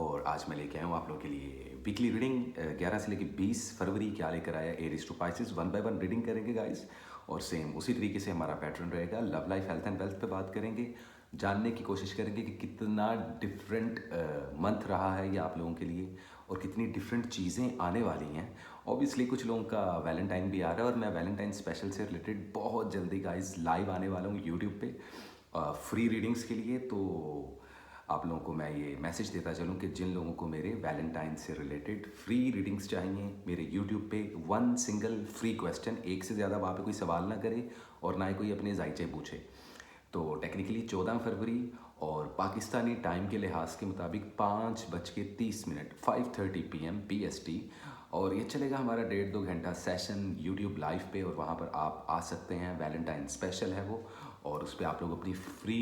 और आज मैं लेके आया हूँ आप लोगों के लिए वीकली रीडिंग 11 से लेकर 20 फरवरी क्या लेकर आया Aries to Pisces. 1 by 1 reading करेंगे गाइस। और सेम उसी तरीके से हमारा पैटर्न रहेगा। Love life health and wealth पे बात करेंगे, जानने की कोशिश करेंगे कि कितना डिफरेंट मंथ रहा है ये आप लोगों के लिए और कितनी डिफरेंट चीज़ें आने वाली हैं। ऑब्वियसली कुछ लोगों का वैलेंटाइन भी आ रहा है और मैं वैलेंटाइन स्पेशल से रिलेटेड बहुत जल्दी गाइस लाइव आने वाला हूँ यूट्यूब पे फ्री रीडिंग्स के लिए। तो आप लोगों को मैं ये मैसेज देता चलूँ कि जिन लोगों को मेरे वैलेंटाइन से रिलेटेड फ्री रीडिंग्स चाहिए मेरे यूट्यूब पे 1 सिंगल फ्री क्वेश्चन, एक से ज़्यादा वहाँ पे कोई सवाल ना करे और ना ही कोई अपने जायचे पूछे। तो टेक्निकली 14 फरवरी और पाकिस्तानी टाइम के लिहाज के मुताबिक 5:30 5:30 PM PST। और ये चलेगा हमारा 1.5-2 घंटा सेशन यूट्यूब लाइव पे और वहाँ पर आप आ सकते हैं। वैलेंटाइन स्पेशल है वो और उस पर आप लोग अपनी फ्री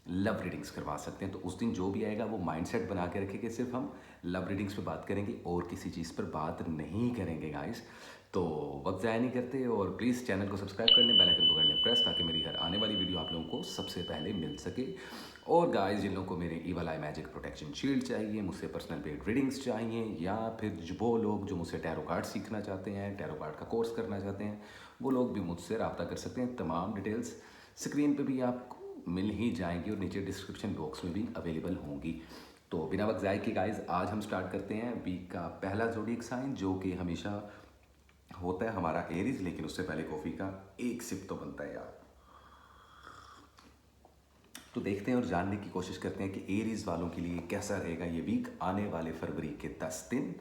लव रीडिंग्स करवा सकते हैं। तो उस दिन जो भी आएगा वो माइंडसेट बना के रखें कि सिर्फ हम लव रीडिंग्स पे बात करेंगे और किसी चीज़ पर बात नहीं करेंगे गाइस। तो वक्त ज़ाया नहीं करते और प्लीज़ चैनल को सब्सक्राइब कर लें, बेल आइकन को कर लें प्रेस, ताकि मेरी हर आने वाली वीडियो आप लोगों को सबसे पहले मिल सके। और गाइस जिन लोगों को मेरे ईवल आई मैजिक प्रोटेक्शन शील्ड चाहिए, मुझसे पर्सनल पेड रीडिंग्स चाहिए, या फिर वो लोग जो मुझसे टैरो कार्ड सीखना चाहते हैं, टैरो कार्ड का कोर्स करना चाहते हैं, वो लोग भी मुझसे रब्ता कर सकते हैं। तमाम डिटेल्स स्क्रीन पे भी आपको मिल ही जाएंगी और नीचे डिस्क्रिप्शन बॉक्स में भी अवेलेबल होंगी। तो बिना वक्त ज़ाया के गाइस आज हम स्टार्ट करते हैं वीक का पहला ज़ोडिएक साइन, जो कि हमेशा होता है हमारा एरीज। लेकिन उससे पहले कॉफ़ी का एक सिप तो बनता है यार। तो देखते हैं और जानने की कोशिश करते हैं कि एरीज वालों के लिए कैसा रहेगा ये वीक आने वाले फरवरी के 10 दिन,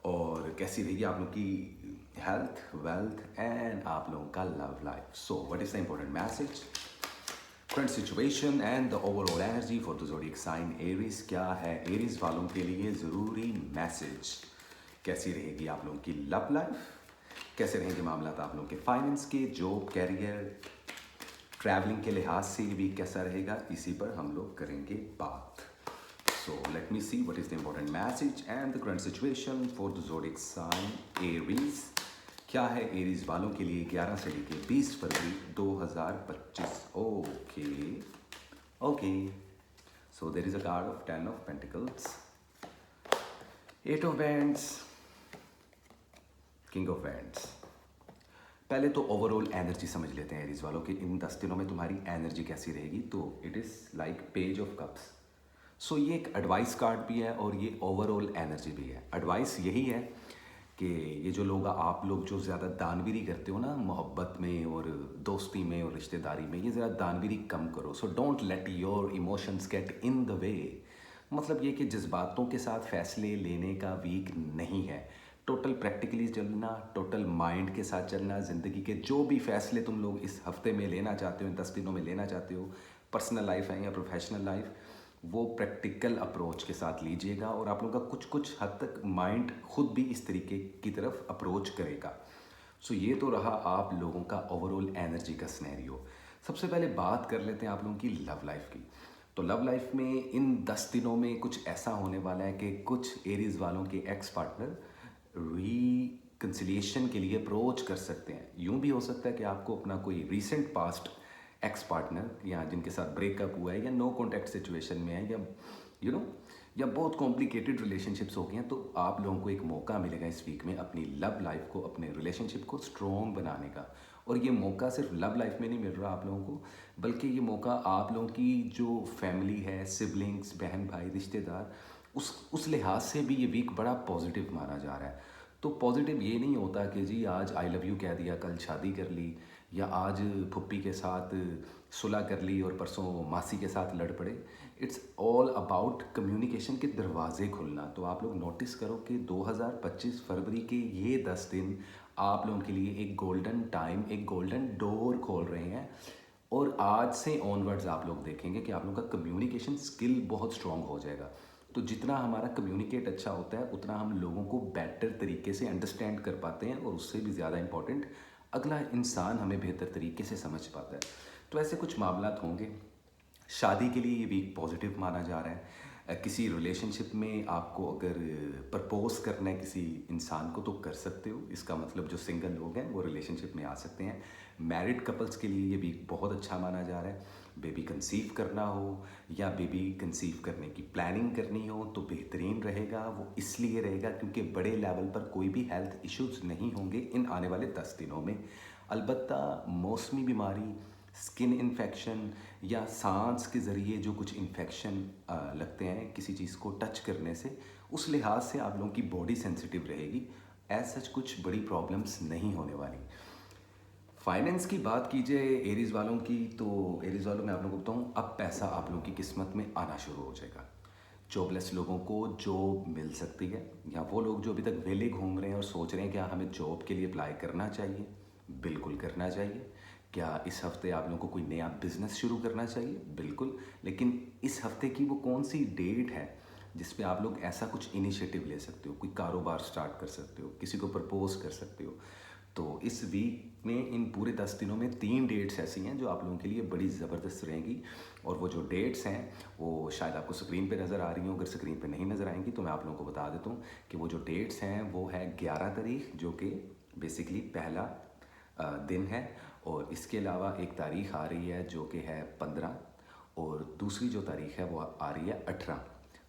और कैसी रहेगी आप लोगों की हेल्थ, वेल्थ एंड आप लोगों का love life. So what is the important message, current situation and the overall energy for the zodiac sign Aries. क्या है एरीज वालों के लिए ज़रूरी मैसेज, कैसी रहेगी आप लोगों की लव लाइफ, कैसे रहेंगे मामला आप लोगों के फाइनेंस के, जॉब, कैरियर, ट्रैवलिंग के लिहाज से ये वीक कैसा रहेगा, इसी पर हम लोग करेंगे बात। So let me see what is the important message and the current situation for the zodiac sign Aries. क्या है एरीज वालों के लिए 11 से लेकर 20 फरवरी 2025। Okay okay, so there is a card of 10 of pentacles, 8 of wands, king of wands. पहले तो ओवरऑल एनर्जी समझ लेते हैं एरीज वालों की। इन 10 दिनों में तुम्हारी एनर्जी कैसी रहेगी। तो it is like page of cups. So ये एक एडवाइस कार्ड भी है और ये ओवरऑल एनर्जी भी है। एडवाइस यही है कि ये जो लोग आप लोग जो ज़्यादा दानवीरी करते हो ना मोहब्बत में और दोस्ती में और रिश्तेदारी में, ये ज़रा दानवीरी कम करो। So don't let your emotions get in the way. मतलब ये कि जज्बातों के साथ फैसले लेने का वीक नहीं है। टोटल प्रैक्टिकली चलना, टोटल माइंड के साथ चलना। ज़िंदगी के जो भी फैसले तुम लोग इस हफ्ते में लेना चाहते हो, इन 10 दिनों में लेना चाहते हो, पर्सनल लाइफ है या प्रोफेशनल लाइफ, वो प्रैक्टिकल अप्रोच के साथ लीजिएगा और आप लोगों का कुछ कुछ हद तक माइंड खुद भी इस तरीके की तरफ अप्रोच करेगा। सो ये तो रहा आप लोगों का ओवरऑल एनर्जी का सिनेरियो। सबसे पहले बात कर लेते हैं आप लोगों की लव लाइफ की। तो लव लाइफ में इन 10 दिनों में कुछ ऐसा होने वाला है कि कुछ एरीज वालों के एक्स पार्टनर रिकन्सिलिएशन के लिए अप्रोच कर सकते हैं। यूँ भी हो सकता है कि आपको अपना कोई रीसेंट पास्ट एक्स पार्टनर या जिनके साथ ब्रेकअप हुआ है या नो कॉन्टैक्ट सिचुएशन में है या या बहुत कॉम्प्लिकेटेड रिलेशनशिप्स हो गए हैं, तो आप लोगों को एक मौका मिलेगा इस वीक में अपनी लव लाइफ को, अपने रिलेशनशिप को स्ट्रॉन्ग बनाने का। और ये मौका सिर्फ लव लाइफ में नहीं मिल रहा आप लोगों को, बल्कि ये मौका आप लोगों की जो फैमिली है, सिबलिंग्स, बहन भाई, रिश्तेदार, उस लिहाज से भी ये वीक बड़ा पॉजिटिव माना जा रहा है। तो पॉजिटिव ये नहीं होता कि जी आज आई लव यू कह दिया, कल शादी कर ली, या आज फुप्पी के साथ सुलह कर ली और परसों मासी के साथ लड़ पड़े। इट्स ऑल अबाउट कम्युनिकेशन के दरवाजे खुलना। तो आप लोग नोटिस करो कि 2025 फरवरी के ये 10 दिन आप लोगों के लिए एक गोल्डन टाइम, एक गोल्डन डोर खोल रहे हैं। और आज से ऑनवर्ड्स आप लोग देखेंगे कि आप लोगों का कम्युनिकेशन स्किल बहुत स्ट्रॉन्ग हो जाएगा। तो जितना हमारा कम्युनिकेट अच्छा होता है उतना हम लोगों को बेटर तरीके से अंडरस्टैंड कर पाते हैं और उससे भी ज़्यादा इंपॉर्टेंट अगला इंसान हमें बेहतर तरीके से समझ पाता है। तो ऐसे कुछ मामलात होंगे। शादी के लिए ये वीक पॉजिटिव माना जा रहा है। किसी रिलेशनशिप में आपको अगर प्रपोज करना है किसी इंसान को तो कर सकते हो। इसका मतलब जो सिंगल लोग हैं वो रिलेशनशिप में आ सकते हैं। मैरिड कपल्स के लिए ये वीक बहुत अच्छा माना जा रहा है। बेबी कंसीव करना हो या बेबी कंसीव करने की प्लानिंग करनी हो तो बेहतरीन रहेगा वो इसलिए रहेगा क्योंकि बड़े लेवल पर कोई भी हेल्थ इश्यूज नहीं होंगे इन आने वाले 10 दिनों में। अलबत्ता मौसमी बीमारी, स्किन इन्फेक्शन या सांस के ज़रिए जो कुछ इन्फेक्शन लगते हैं किसी चीज़ को टच करने से, उस लिहाज से आप लोगों की बॉडी सेंसिटिव रहेगी। एज सच कुछ बड़ी प्रॉब्लम्स नहीं होने वाली। फाइनेंस की बात की जाए एरीज वालों की, तो एरीज वालों में आप लोगों को बताऊँ, अब पैसा आप लोगों की किस्मत में आना शुरू हो जाएगा। जॉबलेस लोगों को जॉब मिल सकती है, या वो लोग जो अभी तक वेले घूम रहे हैं और सोच रहे हैं क्या हमें जॉब के लिए अप्लाई करना चाहिए, बिल्कुल करना चाहिए। क्या इस हफ्ते आप लोगों को कोई नया बिजनेस शुरू करना चाहिए, बिल्कुल। लेकिन इस हफ्ते की वो कौन सी डेट है जिस पे आप लोग ऐसा कुछ इनिशिएटिव ले सकते हो, कोई कारोबार स्टार्ट कर सकते हो, किसी को प्रपोज कर सकते हो। तो इस वीक में इन पूरे 10 दिनों में 3 डेट्स ऐसी हैं जो आप लोगों के लिए बड़ी ज़बरदस्त रहेंगी। और वो जो डेट्स हैं वो शायद आपको स्क्रीन पे नज़र आ रही हों, अगर स्क्रीन पे नहीं नज़र आएंगी तो मैं आप लोगों को बता देता हूँ कि वो जो डेट्स हैं वो है 11 तारीख, जो कि बेसिकली पहला दिन है। और इसके अलावा एक तारीख आ रही है जो कि है 15, और दूसरी जो तारीख है वो आ रही है 18।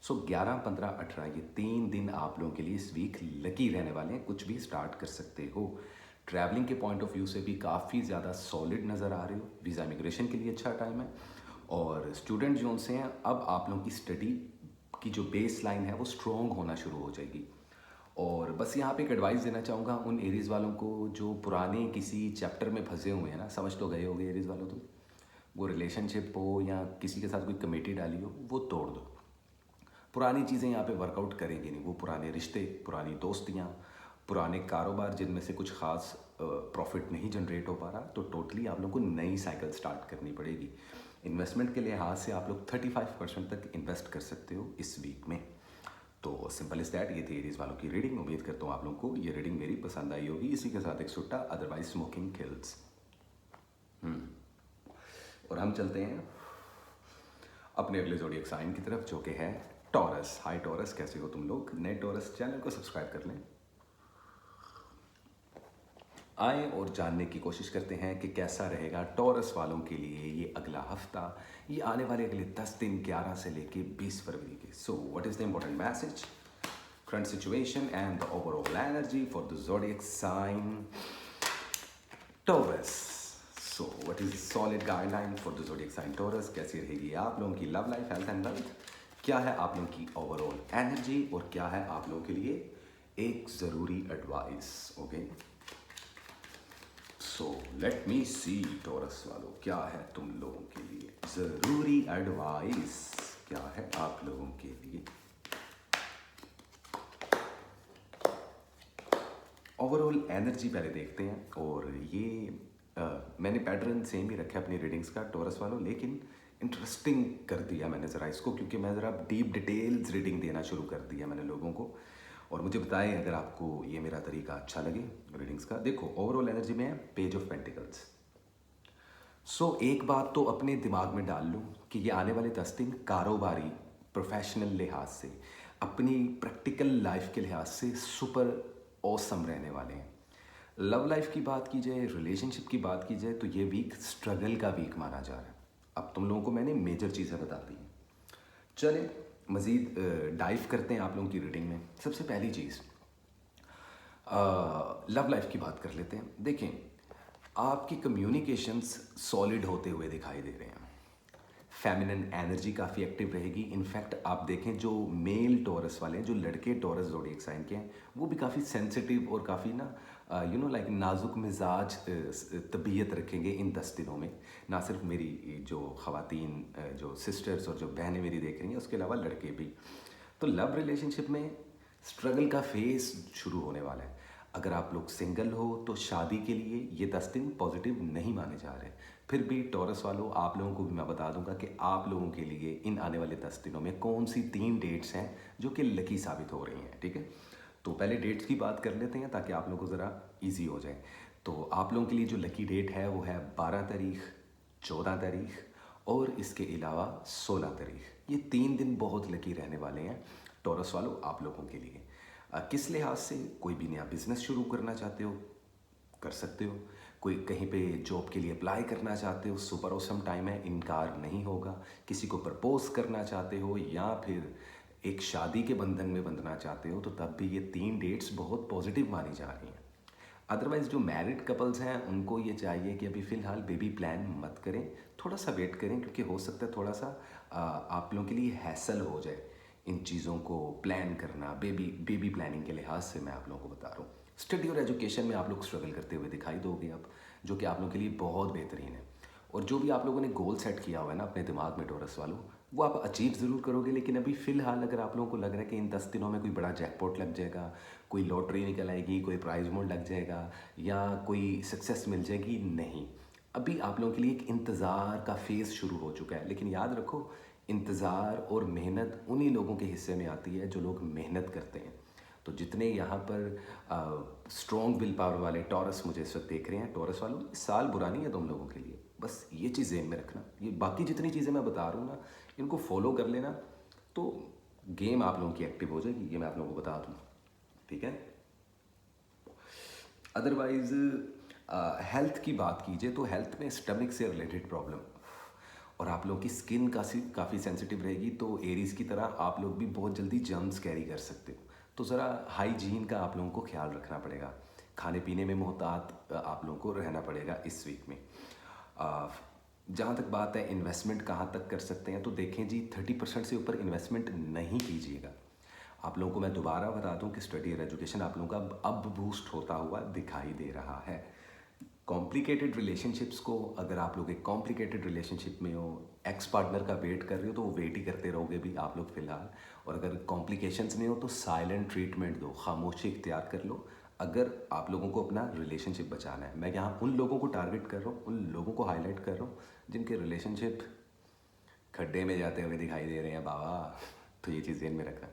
सो 11, 15, 18 ये 3 दिन आप लोगों के लिए इस वीक लकी रहने वाले हैं, कुछ भी स्टार्ट कर सकते हो। ट्रैवलिंग के पॉइंट ऑफ व्यू से भी काफ़ी ज़्यादा सॉलिड नज़र आ रहे हो, वीज़ा इमिग्रेशन के लिए अच्छा टाइम है। और स्टूडेंट जो से हैं, अब आप लोगों की स्टडी की जो बेस लाइन है वो स्ट्रॉन्ग होना शुरू हो जाएगी। और बस यहाँ पे एक एडवाइस देना चाहूँगा उन एरीज़ वालों को जो पुराने किसी चैप्टर में फंसे हुए हैं ना, समझ तो गए होगे एरीज़ वालों, तो वो रिलेशनशिप हो या किसी के साथ कोई कमेटी डाली हो वो तोड़ दो। पुरानी चीज़ें यहाँ पे वर्कआउट करेंगी नहीं। वो पुराने रिश्ते, पुरानी दोस्तियाँ, पुराने कारोबार जिनमें से कुछ ख़ास प्रॉफिट नहीं जनरेट हो पा रहा, तो टोटली आप लोग को नई साइकिल स्टार्ट करनी पड़ेगी। इन्वेस्टमेंट के लिहाज से आप लोग 35% तक इन्वेस्ट कर सकते हो इस वीक में। तो सिंपल इज दैट, ये थी एरीज वालों की रीडिंग। उम्मीद करता हूँ आप लोगों को ये रीडिंग मेरी पसंद आई होगी। इसी के साथ एक सुट्टा, अदरवाइज स्मोकिंग किल्स। और हम चलते हैं अपने अगले ज़ोडिएक साइन की तरफ, जो कि है टॉरस। हाय टॉरस, कैसे हो तुम लोग? नए टॉरस चैनल को सब्सक्राइब कर लें। आए और जानने की कोशिश करते हैं कि कैसा रहेगा टॉरस वालों के लिए ये अगला हफ्ता, ये आने वाले अगले 10 दिन 11 से लेके 20 फरवरी के। So what is the important message, current situation and the overall energy for the zodiac sign Taurus. So what is solid guideline for the zodiac sign Taurus? कैसी रहेगी आप लोगों की love life, health and wealth? क्या है आप लोगों की ओवरऑल एनर्जी, और क्या है आप लोगों के लिए एक ज़रूरी advice? Okay, so let me see Taurus वालों, क्या है तुम लोगों के लिए ज़रूरी एडवाइस, क्या है आप लोगों के लिए? ओवरऑल एनर्जी पहले देखते हैं। और ये मैंने पैटर्न सेम ही रखा अपनी रीडिंग्स का टॉरस वालों, लेकिन इंटरेस्टिंग कर दिया मैंने ज़रा इसको, क्योंकि मैं ज़रा डीप डिटेल्स रीडिंग देना शुरू कर दिया मैंने लोगों को। और मुझे बताएं अगर आपको ये मेरा तरीका अच्छा लगे रीडिंग्स का। देखो, ओवरऑल एनर्जी में है पेज ऑफ पेंटिकल्स। सो एक बात तो अपने दिमाग में डाल लो कि ये आने वाले 10 दिन कारोबारी, प्रोफेशनल लिहाज से, अपनी प्रैक्टिकल लाइफ के लिहाज से सुपर ऑसम रहने वाले हैं। लव लाइफ की बात की जाए, रिलेशनशिप की बात की जाए, तो ये वीक स्ट्रगल का वीक माना जा रहा है। अब तुम लोगों को मैंने मेजर चीज़ें बता दी हैं। चले मज़ीद डाइव करते हैं आप लोगों की रीडिंग में। सबसे पहली चीज़, लव लाइफ की बात कर लेते हैं। देखें, आपकी कम्युनिकेशंस सॉलिड होते हुए दिखाई दे रहे हैं। फेमिनिन एनर्जी काफ़ी एक्टिव रहेगी। इनफैक्ट आप देखें जो मेल टॉरस वाले हैं, जो लड़के टॉरस ज़ोडिएक साइन के हैं, वो भी काफ़ी सेंसिटिव और काफ़ी ना लाइक नाजुक मिजाज तबीयत रखेंगे इन 10 दिनों में। ना सिर्फ मेरी जो ख़वातीन, जो सिस्टर्स और जो बहनें मेरी देख रही हैं, उसके अलावा लड़के भी। तो लव रिलेशनशिप में स्ट्रगल का फेस शुरू होने वाला है। अगर आप लोग सिंगल हो तो शादी के लिए ये 10 दिन पॉजिटिव नहीं माने जा रहे। फिर भी टॉरस वालों, आप लोगों को भी मैं बता दूंगा कि आप लोगों के लिए इन आने वाले 10 दिनों में कौन सी 3 डेट्स हैं जो कि लकी साबित हो रही हैं। ठीक है, तो पहले डेट्स की बात कर लेते हैं ताकि आप लोगों को ज़रा ईजी हो जाए। तो आप लोगों के लिए जो लकी डेट है वो है 12 तारीख, 14 तारीख और इसके अलावा 16 तारीख। ये 3 दिन बहुत लकी रहने वाले हैं टॉरस वालों आप लोगों के लिए। किस लिहाज से? कोई भी नया बिजनेस शुरू करना चाहते हो, कर सकते हो। कोई कहीं पे जॉब के लिए अप्लाई करना चाहते हो, सुपर ऑसम टाइम है, इनकार नहीं होगा। किसी को प्रपोज करना चाहते हो, या फिर एक शादी के बंधन में बंधना चाहते हो तो तब भी ये 3 डेट्स बहुत पॉजिटिव मानी जा रही हैं। अदरवाइज़ जो मैरिड कपल्स हैं उनको ये चाहिए कि अभी फ़िलहाल बेबी प्लान मत करें, थोड़ा सा वेट करें, क्योंकि हो सकता है थोड़ा सा आप लोगों के लिए हैसल हो जाए इन चीज़ों को प्लान करना। बेबी प्लानिंग के लिहाज से मैं आप लोगों को बता रहा हूँ। स्टडी और एजुकेशन में आप लोग स्ट्रगल करते हुए दिखाई दोगे अब, जो कि आप लोगों के लिए बहुत बेहतरीन है। और जो भी आप लोगों ने गोल सेट किया हुआ है ना अपने दिमाग में टॉरस वालों, वो आप अचीव ज़रूर करोगे। लेकिन अभी फ़िलहाल अगर आप लोगों को लग रहा है कि इन 10 दिनों में कोई बड़ा जैकपॉट लग जाएगा, कोई लॉटरी निकल आएगी, कोई प्राइज़ मोड लग जाएगा या कोई सक्सेस मिल जाएगी, नहीं। अभी आप लोगों के लिए एक इंतज़ार का फेज़ शुरू हो चुका है। लेकिन याद रखो, इंतज़ार और मेहनत उन्हीं लोगों के हिस्से में आती है जो लोग मेहनत करते हैं। तो जितने यहाँ पर स्ट्रॉन्ग विल पावर वाले टॉरस मुझे इस वक्त देख रहे हैं, टॉरस वालों, इस साल बुरा नहीं है तुम लोगों के लिए। बस ये चीज़ ज़हन में रखना। ये बाकी जितनी चीज़ें मैं बता रहा हूँ ना, इनको फॉलो कर लेना तो गेम आप लोगों की एक्टिव हो जाएगी। ये मैं आप लोगों को बता दूँ, ठीक है। अदरवाइज़ हेल्थ की बात कीजिए तो हेल्थ में स्टमक से रिलेटेड प्रॉब्लम, और आप लोग की स्किन काफ़ी सेंसिटिव रहेगी, तो एरीज की तरह आप लोग भी बहुत जल्दी जर्म्स कैरी कर सकते हो। तो ज़रा हाइजीन का आप लोगों को ख्याल रखना पड़ेगा। खाने पीने में मोहतात आप लोगों को रहना पड़ेगा इस वीक में। जहाँ तक बात है इन्वेस्टमेंट कहाँ तक कर सकते हैं, तो देखें जी, 30% से ऊपर इन्वेस्टमेंट नहीं कीजिएगा। आप लोगों को मैं दोबारा बता दूं कि स्टडी और एजुकेशन आप लोगों का अब बूस्ट होता हुआ दिखाई दे रहा है। कॉम्प्लिकेटेड रिलेशनशिप्स को, अगर आप लोग एक कॉम्प्लिकेटेड रिलेशनशिप में हो, एक्स पार्टनर का वेट कर रहे हो, तो वो वेट ही करते रहोगे भी आप लोग फ़िलहाल। और अगर कॉम्प्लिकेशंस में हो तो साइलेंट ट्रीटमेंट दो, खामोशी इख्तियार कर लो, अगर आप लोगों को अपना रिलेशनशिप बचाना है। मैं यहाँ उन लोगों को टारगेट कर रहा हूँ, उन लोगों को हाईलाइट कर रहा हूँ जिनके रिलेशनशिप खड्डे में जाते हुए दिखाई दे रहे हैं बाबा। तो ये चीज़ ध्यान में रखना।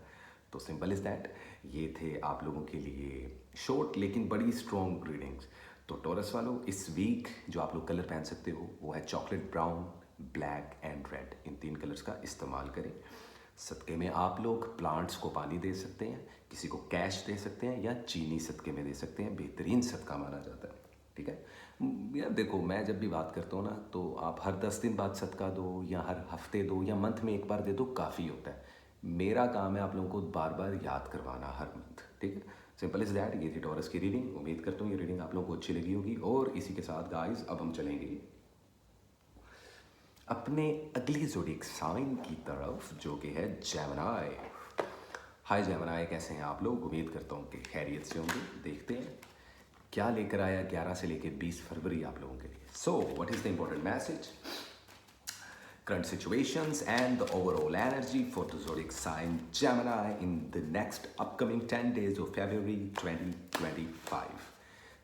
तो सिंपल इज़ दैट, ये थे आप लोगों के लिए शॉर्ट लेकिन बड़ी स्ट्रॉन्ग रीडिंग्स। तो टॉरस वालों, इस वीक जो आप लोग कलर पहन सकते हो वो है chocolate brown, black and red. In 3 colours का इस्तेमाल करें। सदक़े में आप लोग प्लांट्स को पानी दे सकते हैं, किसी को कैश दे सकते हैं, या चीनी सदक़े में दे सकते हैं। बेहतरीन सदका माना जाता है, ठीक है। यार देखो, मैं जब भी बात करता हूँ ना, तो आप हर 10 दिन बाद सदका दो या हर हफ्ते दो या मंथ में एक बार दे दो, काफ़ी होता है। मेरा काम है आप लोगों को बार बार याद करवाना हर मंथ, ठीक है। Simple is that. ये थी टॉरस की रीडिंग। उम्मीद करता हूँ ये रीडिंग आप लोगों को अच्छी लगी होगी। और इसी के साथ गाइस, अब हम चलेंगे अपने अगली ज़ोडिएक साइन की तरफ, जो कि है जेमिनी। हाय जेमिनी, कैसे हैं आप लोग? उम्मीद करता हूँ कि खैरियत से होंगे। देखते हैं क्या लेकर आया 11 से लेकर 20 फरवरी आप लोगों के लिए। सो what is the important message, current situations and the overall energy for the zodiac sign Gemini in the next upcoming 10 days of February 2025।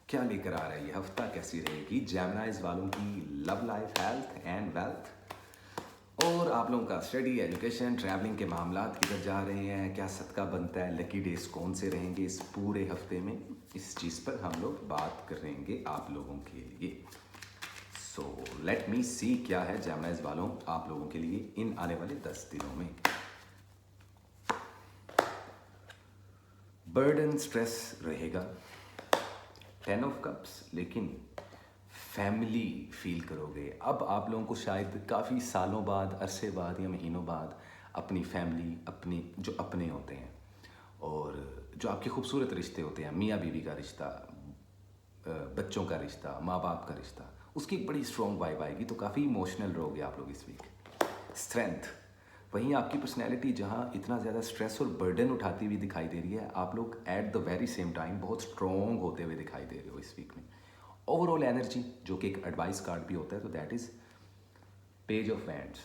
क्या लेकर आ रहा है ये हफ्ता, कैसी रहेगी जेमिनाइज वालों की love life, health and wealth, और आप लोगों का स्टडी, एजुकेशन, ट्रैवलिंग के मामला किधर जा रहे हैं, क्या सदका बनता है, लकी डेज कौन से रहेंगे इस पूरे हफ्ते में, इस चीज़ पर हम लोग बात करेंगे आप लोगों के लिए। सो लेट मी सी क्या है जेमिनाइज वालों आप लोगों के लिए इन आने वाले 10 दिनों में। बर्डन, स्ट्रेस रहेगा, 10 ऑफ कप्स, लेकिन फैमिली फील करोगे। अब आप लोगों को शायद काफ़ी सालों बाद, अरसे बाद या महीनों बाद अपनी फैमिली, अपने जो अपने होते हैं और जो आपके खूबसूरत रिश्ते होते हैं, मियाँ बीवी का रिश्ता, बच्चों का रिश्ता, माँ बाप का रिश्ता, उसकी एक बड़ी स्ट्रॉन्ग वाइब आएगी। तो काफ़ी इमोशनल रहोगे आप लोग इस वीक। स्ट्रेंथ, वहीं आपकी पर्सनैलिटी जहाँ इतना ज़्यादा स्ट्रेस और बर्डन उठाती हुई दिखाई दे रही है, आप लोग at the very same time बहुत स्ट्रॉन्ग होते हुए दिखाई दे रहे हो इस वीक में। ओवरऑल एनर्जी, जो कि एक एडवाइस कार्ड भी होता है, तो that is page of wands.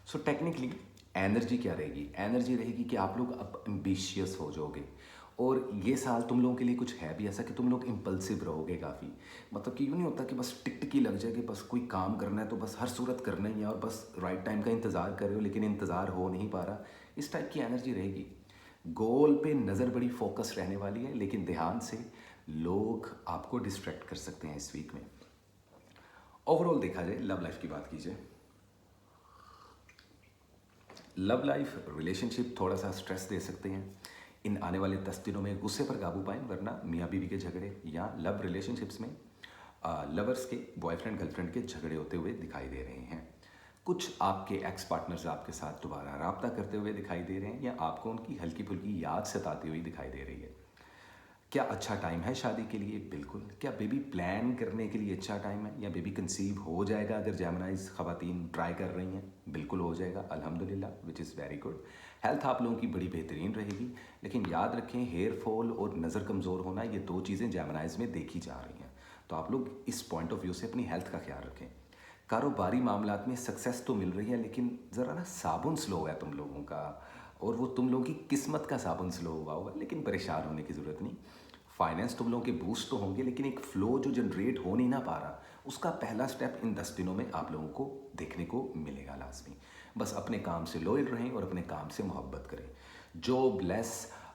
So technically energy क्या रहेगी? एनर्जी रहेगी कि आप लोग अब एम्बिशियस हो जाओगे, और ये साल तुम लोगों के लिए कुछ है भी ऐसा कि तुम लोग इम्पल्सिव रहोगे काफ़ी। मतलब कि यूँ नहीं होता कि बस टिकटिकी लग जाए कि बस कोई काम करना है तो बस हर सूरत करना ही है और बस राइट टाइम का इंतज़ार कर रहे हो, लेकिन इंतज़ार हो नहीं पा रहा। इस टाइप की एनर्जी रहेगी। गोल पे नज़र बड़ी फोकस रहने वाली है, लेकिन ध्यान से लोग आपको डिस्ट्रैक्ट कर सकते हैं इस वीक में। ओवरऑल देखा जाए, लव लाइफ की बात कीजिए, लव लाइफ, रिलेशनशिप थोड़ा सा स्ट्रेस दे सकते हैं। इन आने वाले 10 दिनों में गुस्से पर काबू पाएं, वरना मियाँ बीवी के झगड़े या लव रिलेशनशिप्स में लवर्स के, बॉयफ्रेंड गर्लफ्रेंड के झगड़े होते हुए दिखाई दे रहे हैं। कुछ आपके एक्स पार्टनर्स आपके साथ दोबारा रब्ता करते हुए दिखाई दे रहे हैं या आपको उनकी हल्की फुल्की याद सताती हुई दिखाई दे रही है। क्या अच्छा टाइम है शादी के लिए? बिल्कुल। क्या बेबी प्लान करने के लिए अच्छा टाइम है, या बेबी कंसीव हो जाएगा अगर जेमिनाइज ख़वातीन ट्राई कर रही हैं? बिल्कुल हो जाएगा अल्हम्दुलिल्लाह, which is very good. Health आप लोगों की बड़ी बेहतरीन रहेगी, लेकिन याद रखें हेयर फॉल और नज़र कमज़ोर होना ये दो चीज़ें जेमिनाइज में देखी जा रही हैं, तो आप लोग इस पॉइंट ऑफ व्यू से अपनी हेल्थ का ख्याल रखें। कारोबारी मामलात में सक्सेस तो मिल रही है, लेकिन ज़रा ना साबुन स्लो है तुम लोगों का, और वो तुम लोगों की किस्मत का साबुन स्लो हुआ होगा, लेकिन परेशान होने की ज़रूरत नहीं। फाइनेंस तुम लोगों के बूस्ट तो होंगे, लेकिन एक फ्लो जो जनरेट हो नहीं ना पा रहा, उसका पहला स्टेप इन 10 दिनों में आप लोगों को देखने को मिलेगा लाजमी। बस अपने काम से लॉयल रहें और अपने काम से मोहब्बत करें। जॉब लेस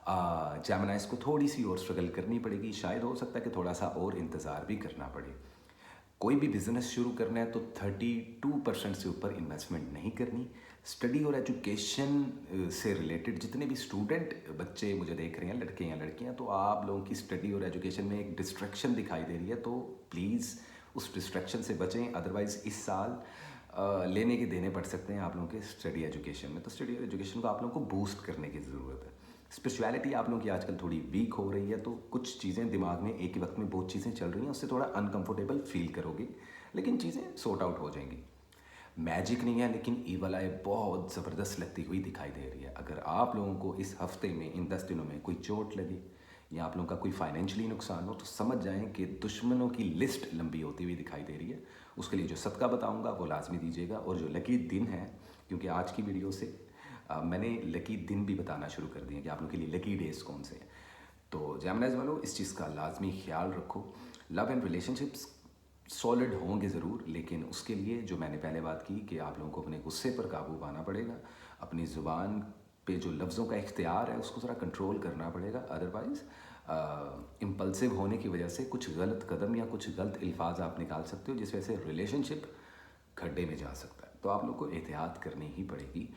जेमिनाइज को थोड़ी सी और स्ट्रगल करनी पड़ेगी, शायद हो सकता है कि थोड़ा सा और इंतज़ार भी करना पड़े। कोई भी बिजनेस शुरू करना है तो 32% से ऊपर इन्वेस्टमेंट नहीं करनी। स्टडी और एजुकेशन से रिलेटेड जितने भी स्टूडेंट बच्चे मुझे देख रहे हैं, लड़के या लड़कियां, तो आप लोगों की स्टडी और एजुकेशन में एक डिस्ट्रैक्शन दिखाई दे रही है, तो प्लीज़ उस डिस्ट्रैक्शन से बचें। अदरवाइज़ इस साल लेने के देने पड़ सकते हैं आप लोगों के स्टडी एजुकेशन में, तो स्टडी और एजुकेशन को आप लोगों को बूस्ट करने की ज़रूरत है। स्पिरिचुअलिटी आप लोगों की आजकल थोड़ी वीक हो रही है, तो कुछ चीज़ें दिमाग में एक ही वक्त में बहुत चीज़ें चल रही हैं, उससे थोड़ा अनकंफर्टेबल फील करोगे, लेकिन चीज़ें सॉर्ट आउट हो जाएंगी। मैजिक नहीं है, लेकिन ईवल आई बहुत ज़बरदस्त लगती हुई दिखाई दे रही है। अगर आप लोगों को इस हफ्ते में, इन 10 दिनों में कोई चोट लगे या आप लोगों का कोई फाइनेंशियली नुकसान हो, तो समझ जाएं कि दुश्मनों की लिस्ट लंबी होती हुई दिखाई दे रही है। उसके लिए जो सदका बताऊंगा वो लाजमी दीजिएगा, और जो लकी दिन है, क्योंकि आज की वीडियो से मैंने लकी दिन भी बताना शुरू कर दिए कि आप लोगों के लिए लकी डेज कौन से हैं। तो जेमिनाइज वालों, इस चीज़ का लाजमी ख्याल रखो। लव एंड रिलेशनशिप्स सॉलिड होंगे ज़रूर, लेकिन उसके लिए जो मैंने पहले बात की कि आप लोगों को अपने गुस्से पर काबू पाना पड़ेगा, अपनी ज़ुबान पे जो लफ्ज़ों का इख्तियार है उसको ज़रा कंट्रोल करना पड़ेगा। अदरवाइज़ इम्पल्सिव होने की वजह से कुछ गलत कदम या कुछ गलत अल्फाज आप निकाल सकते हो, जिस वजह से रिलेशनशिप खड्डे में जा सकता है। तो आप लोग को एहतियात करनी ही पड़ेगी।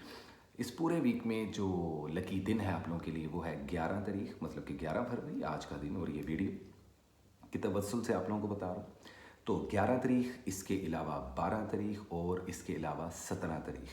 इस पूरे वीक में जो लकी दिन है आप लोगों के लिए वो है 11 तारीख, मतलब कि 11 फरवरी आज का दिन, और ये वीडियो की तवज्जुल से आप लोगों को बता रहा हूँ। तो 11 तारीख, इसके अलावा 12 तारीख और इसके अलावा 17 तारीख,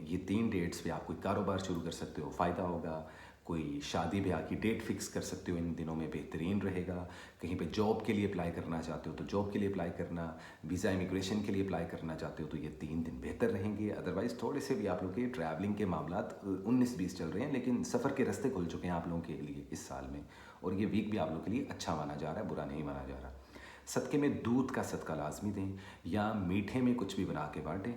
ये 3 डेट्स पे आप कोई कारोबार शुरू कर सकते हो, फ़ायदा होगा। कोई शादी ब्याह की डेट फिक्स कर सकते हो, इन दिनों में बेहतरीन रहेगा। कहीं पे जॉब के लिए अप्लाई करना चाहते हो तो जॉब के लिए अप्लाई करना, वीज़ा इमिग्रेशन के लिए अप्लाई करना चाहते हो तो ये 3 दिन बेहतर रहेंगे। अदरवाइज़ थोड़े से भी आप लोग के ट्रैवलिंग के मामलात 19-20 चल रहे हैं, लेकिन सफ़र के रास्ते खुल चुके हैं आप लोगों के लिए इस साल में, और ये वीक भी आप लोग के लिए अच्छा माना जा रहा है, बुरा नहीं माना जा रहा। सदक़े में दूध का सदका लाजमी दें या मीठे में कुछ भी बना के बांटें।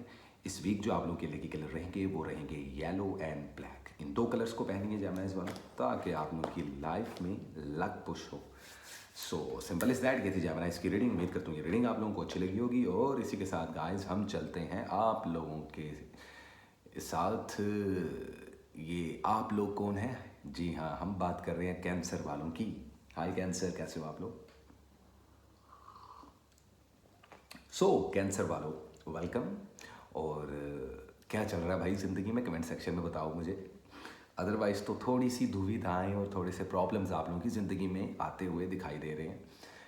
इस वीक जो आप लोग के लकी कलर रहेंगे वो रहेंगे yellow and black. In 2 colours को पहनेंगे जेमिनाइज वाला, ताकि आप लोगों की लाइफ में लक पुश हो। So simple is that. ये थी जेमिनाइज की रीडिंग। उम्मीद करता हूँ ये रीडिंग आप लोगों को अच्छी लगी होगी, और इसी के साथ गाइस हम चलते हैं आप लोगों के साथ। ये आप लोग कौन है? जी हाँ, हम बात कर रहे हैं कैंसर वालों की। हाय कैंसर, कैसे हो आप लोग? सो कैंसर वालों, वेलकम। और क्या चल रहा है भाई ज़िंदगी में, कमेंट सेक्शन में बताओ मुझे। अदरवाइज़ तो थोड़ी सी दुविधाएं और थोड़े से प्रॉब्लम्स आप लोगों की ज़िंदगी में आते हुए दिखाई दे रहे हैं,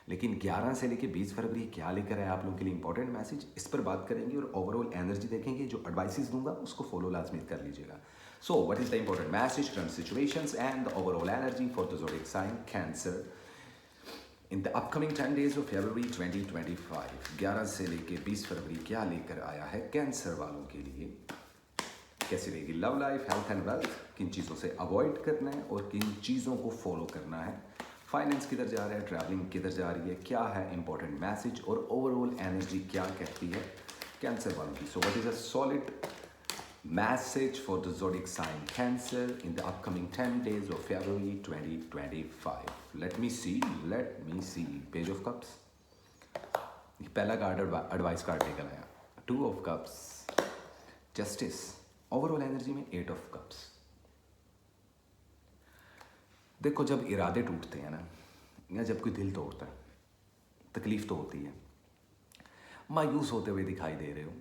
लेकिन 11 से लेकर 20 फरवरी क्या लेकर आए आप लोगों के लिए इंपॉर्टेंट मैसेज, इस पर बात करेंगे और ओवरऑल एनर्जी देखेंगे। जो एडवाइसेस दूंगा उसको फॉलो लाजमी कर लीजिएगा। So what is the important message, current situations and the overall energy for the zodiac sign cancer in the upcoming 10 days of फरवरी 2025। 11 से लेकर 20 फरवरी क्या लेकर आया है कैंसर वालों के लिए। कैसी रहेगी love life, health and wealth, किन चीज़ों से अवॉइड करना है और किन चीज़ों को फॉलो करना है, फाइनेंस किधर जा रहा है, ट्रैवलिंग किधर जा रही है, क्या है इंपॉर्टेंट मैसेज, और ओवरऑल एनर्जी क्या कहती है कैंसर वालों की। So what is a solid message for the zodiac sign cancer in the upcoming 10 days of February 2025। Let me see page of cups, पहला कार्ड एडवाइस कार्ड लेकर आया, 2 of cups, justice. Overall energy में 8 of cups. देखो, जब इरादे टूटते हैं ना, या जब कोई दिल तोड़ता है, तकलीफ तो होती है। मायूस होते हुए दिखाई दे रहे हो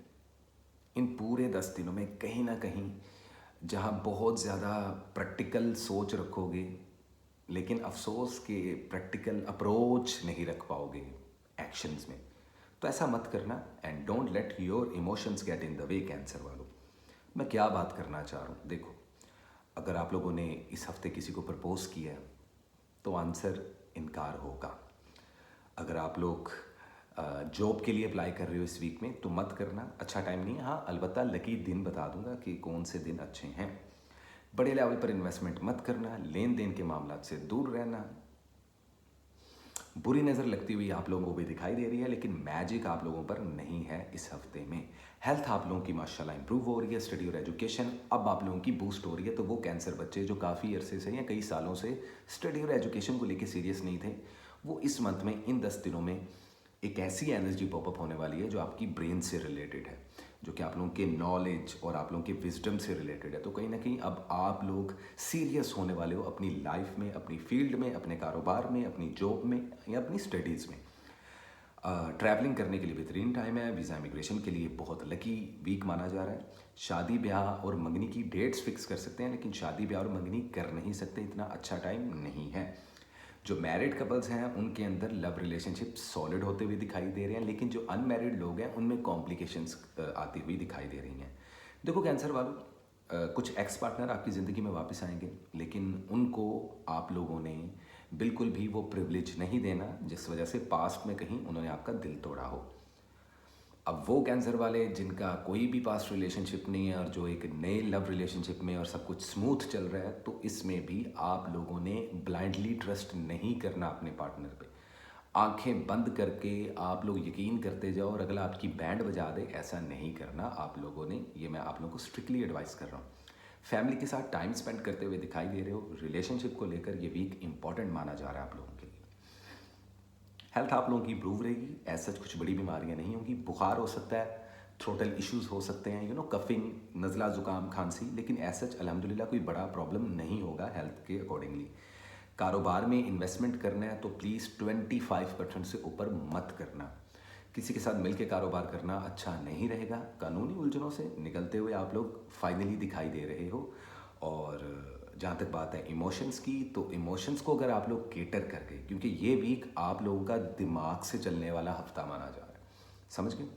इन पूरे 10 दिनों में, कहीं ना कहीं जहाँ बहुत ज़्यादा प्रैक्टिकल सोच रखोगे, लेकिन अफसोस के प्रैक्टिकल अप्रोच नहीं रख पाओगे एक्शंस में, तो ऐसा मत करना and don't let your emotions get in the way cancer वालों। मैं क्या बात करना चाह रहा हूँ, देखो अगर आप लोगों ने इस हफ्ते किसी को प्रपोज किया है तो आंसर इनकार होगा। अगर आप लोग जॉब के लिए अप्लाई कर रहे हो इस वीक में तो मत करना, अच्छा टाइम नहीं है। हाँ अलबत्ता लकी दिन बता दूंगा कि कौन से दिन अच्छे हैं। बड़े लेवल पर इन्वेस्टमेंट मत करना, लेन देन के मामला से दूर रहना। बुरी नज़र लगती हुई आप लोगों को भी दिखाई दे रही है, लेकिन मैजिक आप लोगों पर नहीं है इस हफ्ते में। हेल्थ आप लोगों की माशाल्लाह इंप्रूव हो रही है, स्टडी और एजुकेशन अब आप लोगों की बूस्ट हो रही है। तो वो कैंसर बच्चे जो काफ़ी अरसे से या कई सालों से स्टडी और एजुकेशन को लेकर सीरियस नहीं थे, वो इस मंथ में इन 10 दिनों में एक ऐसी एनर्जी पॉपअप होने वाली है जो आपकी ब्रेन से रिलेटेड है, जो कि आप लोगों के नॉलेज और आप लोगों के विजडम से रिलेटेड है। तो कहीं ना कहीं अब आप लोग सीरियस होने वाले हो अपनी लाइफ में, अपनी फील्ड में, अपने कारोबार में, अपनी जॉब में या अपनी स्टडीज़ में। ट्रैवलिंग करने के लिए बेहतरीन टाइम है। वीज़ा इमिग्रेशन के लिए बहुत लकी वीक माना जा रहा है। शादी ब्याह और मंगनी की डेट्स फिक्स कर सकते हैं, लेकिन शादी ब्याह और मंगनी कर नहीं सकते, इतना अच्छा टाइम नहीं है। जो मैरिड कपल्स हैं उनके अंदर लव रिलेशनशिप सॉलिड होते हुए दिखाई दे रहे हैं, लेकिन जो अनमैरिड लोग हैं उनमें कॉम्प्लिकेशंस आती हुई दिखाई दे रही हैं। देखो कैंसर वालों, कुछ एक्स पार्टनर आपकी ज़िंदगी में वापस आएंगे, लेकिन उनको आप लोगों ने बिल्कुल भी वो प्रिविलेज नहीं देना जिस वजह से पास्ट में कहीं उन्होंने आपका दिल तोड़ा हो। अब वो कैंसर वाले जिनका कोई भी पास्ट रिलेशनशिप नहीं है और जो एक नए लव रिलेशनशिप में और सब कुछ स्मूथ चल रहा है, तो इसमें भी आप लोगों ने ब्लाइंडली ट्रस्ट नहीं करना अपने पार्टनर पे। आंखें बंद करके आप लोग यकीन करते जाओ और अगला आपकी बैंड बजा दे, ऐसा नहीं करना आप लोगों ने। ये मैं आप लोगों को स्ट्रिक्टली एडवाइस कर रहा हूँ। फैमिली के साथ टाइम स्पेंड करते हुए दिखाई दे रहे हो। रिलेशनशिप को लेकर ये वीक इंपॉर्टेंट माना जा रहा है आप लोगों के लिए। हेल्थ आप लोगों की इंप्रूव रहेगी, ऐसा कुछ बड़ी बीमारियां नहीं होंगी। बुखार हो सकता है, थ्रोटल इश्यूज हो सकते हैं, कफिंग, नज़ला, ज़ुकाम, खांसी, लेकिन ऐसा अल्हम्दुलिल्लाह कोई बड़ा प्रॉब्लम नहीं होगा हेल्थ के अकॉर्डिंगली। कारोबार में इन्वेस्टमेंट करना है तो प्लीज़ 25% से ऊपर मत करना। किसी के साथ मिलकर कारोबार करना अच्छा नहीं रहेगा। कानूनी उलझनों से निकलते हुए आप लोग फाइनली दिखाई दे रहे हो। और जहाँ तक बात है इमोशंस की, तो इमोशंस को अगर आप लोग केटर करके, क्योंकि ये वीक आप लोगों का दिमाग से चलने वाला हफ्ता माना जा रहा है, समझ गए,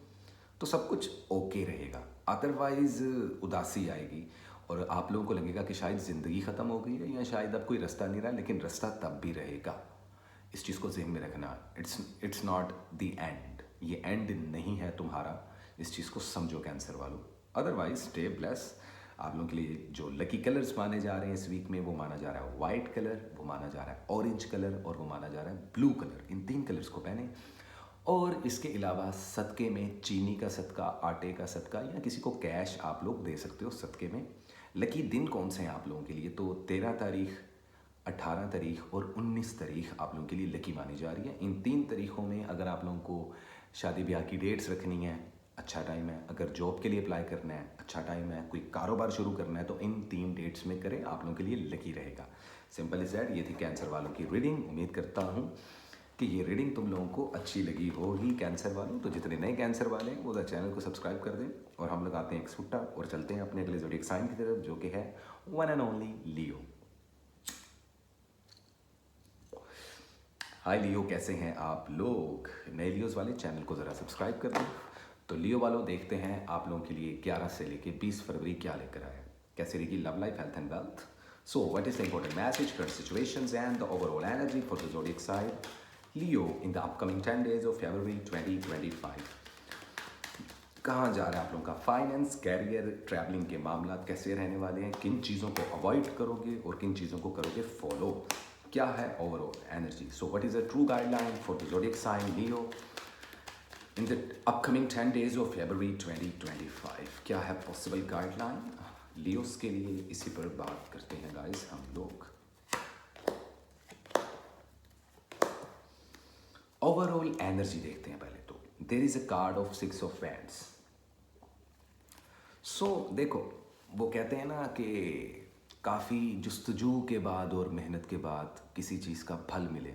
तो सब कुछ ओके रहेगा। अदरवाइज उदासी आएगी और आप लोगों को लगेगा कि शायद ज़िंदगी ख़त्म हो गई है या शायद अब कोई रास्ता नहीं रहा, लेकिन रास्ता तब भी रहेगा। इस चीज़ को ज़हन में रखना। इट्स नॉट द एंड, ये एंड नहीं है तुम्हारा। इस चीज़ को समझो कैंसर वालों। Otherwise stay bless. आप लोगों के लिए जो लकी कलर्स माने जा रहे हैं इस वीक में, वो माना जा रहा है वाइट कलर, वो माना जा रहा है ऑरेंज कलर और वो माना जा रहा है ब्लू कलर। इन 3 कलर्स को पहने। और इसके अलावा सदक़े में चीनी का सदका, आटे का सदका या किसी को कैश आप लोग दे सकते हो सदक़े में। लकी दिन कौन से हैं आप लोगों के लिए, तो 13 तारीख, 18 तारीख और 19 तारीख आप लोगों के लिए लकी मानी जा रही है। इन 3 तारीखों में अगर आप लोगों को शादी ब्याह की डेट्स रखनी है, अच्छा टाइम है। अगर जॉब के लिए अप्लाई करना है, अच्छा टाइम है। कोई कारोबार शुरू करना है तो इन 3 डेट्स में करें, आप लोगों के लिए लकी रहेगा। Simple is that. ये थी कैंसर वालों की रीडिंग। उम्मीद करता हूँ कि ये रीडिंग तुम लोगों को अच्छी लगी होगी कैंसर वालों। तो जितने नए कैंसर वाले हैं वो चैनल को सब्सक्राइब कर दें और हम लगाते हैं एक छुट्टा और चलते हैं अपने अगले ज़ोडिएक साइन की तरफ, जो कि है वन एंड ओनली लियो। हाय लियो, कैसे हैं आप लोग? नए लियोज वाले चैनल को ज़रा सब्सक्राइब कर दें। तो लियो वालों, देखते हैं आप लोगों के लिए 11 से लेके 20 फरवरी क्या लेकर आया, कैसे रहेगी love life, health and wealth. So what is the important message, current situations and the overall energy for the zodiac sign Leo in the upcoming 10 days of फरवरी 2025। कहाँ जा रहा है आप लोगों का फाइनेंस, कैरियर, ट्रैवलिंग के मामला कैसे रहने वाले हैं, किन चीज़ों को अवॉइड करोगे और किन चीज़ों को करोगे फॉलो, क्या है overall energy. So what is a true guideline for the zodiac sign Leo in the upcoming 10 days of फरवरी 2025। क्या है पॉसिबल गाइडलाइन लियोस के लिए, इसी पर बात करते हैं गाइस हम लोग। ओवरऑल एनर्जी देखते हैं पहले तो। There is a card of 6 of Wands। सो देखो, वो कहते हैं ना कि काफ़ी जुस्तजू के बाद और मेहनत के बाद किसी चीज़ का फल मिले,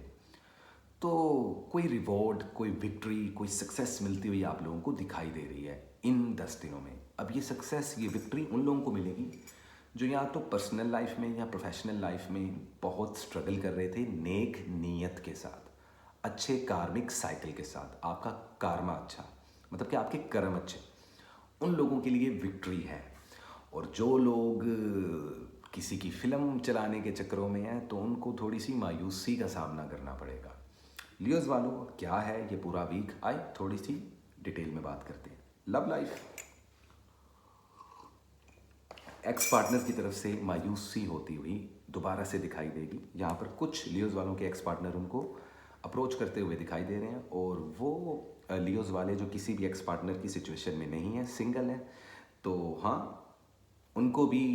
तो कोई रिवॉर्ड, कोई विक्ट्री, कोई सक्सेस मिलती हुई आप लोगों को दिखाई दे रही है इन 10 दिनों में। अब ये सक्सेस, ये विक्ट्री उन लोगों को मिलेगी जो या तो पर्सनल लाइफ में या प्रोफेशनल लाइफ में बहुत स्ट्रगल कर रहे थे नेक नीयत के साथ। अच्छे कार्मिक साइकिल के साथ, आपका कार्मा अच्छा, मतलब कि आपके कर्म अच्छे, उन लोगों के लिए विक्ट्री है। और जो लोग किसी की फिल्म चलाने के चक्करों में हैं तो उनको थोड़ी सी मायूसी का सामना करना पड़ेगा। लियोज वालों, क्या है ये पूरा वीक, आए थोड़ी सी डिटेल में बात करते हैं। लव लाइफ, एक्स पार्टनर की तरफ से मायूसी होती हुई दोबारा से दिखाई देगी। यहाँ पर कुछ लियोज वालों के एक्स पार्टनर उनको अप्रोच करते हुए दिखाई दे रहे हैं, और वो लियोज वाले जो किसी भी एक्स पार्टनर की सिचुएशन में नहीं है, सिंगल है, तो हाँ, उनको भी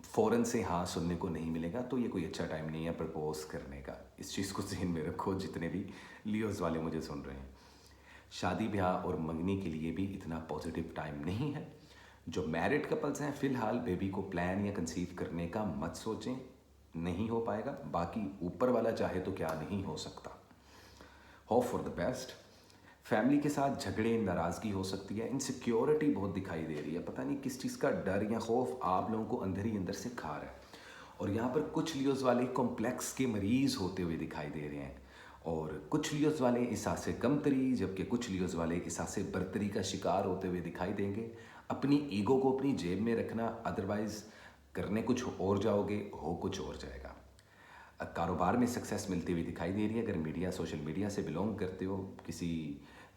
फ़ौरन से हाँ सुनने को नहीं मिलेगा। तो ये कोई अच्छा टाइम नहीं है प्रपोज करने का। इस चीज़ को ज़हन में रखो जितने भी लियोज वाले मुझे सुन रहे हैं। शादी ब्याह और मंगनी के लिए भी इतना पॉजिटिव टाइम नहीं है। जो मैरिड कपल्स हैं, फ़िलहाल बेबी को प्लान या कंसीव करने का मत सोचें, नहीं हो पाएगा। बाकी ऊपर वाला चाहे तो क्या नहीं हो सकता। Hope for the best. Family के साथ झगड़े, नाराज़गी हो सकती है, इनसिक्योरिटी बहुत दिखाई दे रही है। पता नहीं किस चीज़ का डर या खौफ आप लोगों को अंदर ही अंदर से खा रहा है। और यहाँ पर कुछ लियोज वाले कॉम्प्लेक्स के मरीज़ होते हुए दिखाई दे रहे हैं, और कुछ लियोज वाले एहसास कमतरी, जबकि कुछ लियोज वाले एहसास बरतरी का शिकार होते हुए दिखाई देंगे। अपनी ईगो को अपनी जेब में रखना, अदरवाइज़ करने कुछ और जाओगे, हो कुछ और जाएगा। कारोबार में सक्सेस मिलती हुई दिखाई दे रही है। अगर मीडिया, सोशल मीडिया से बिलोंग करते हो, किसी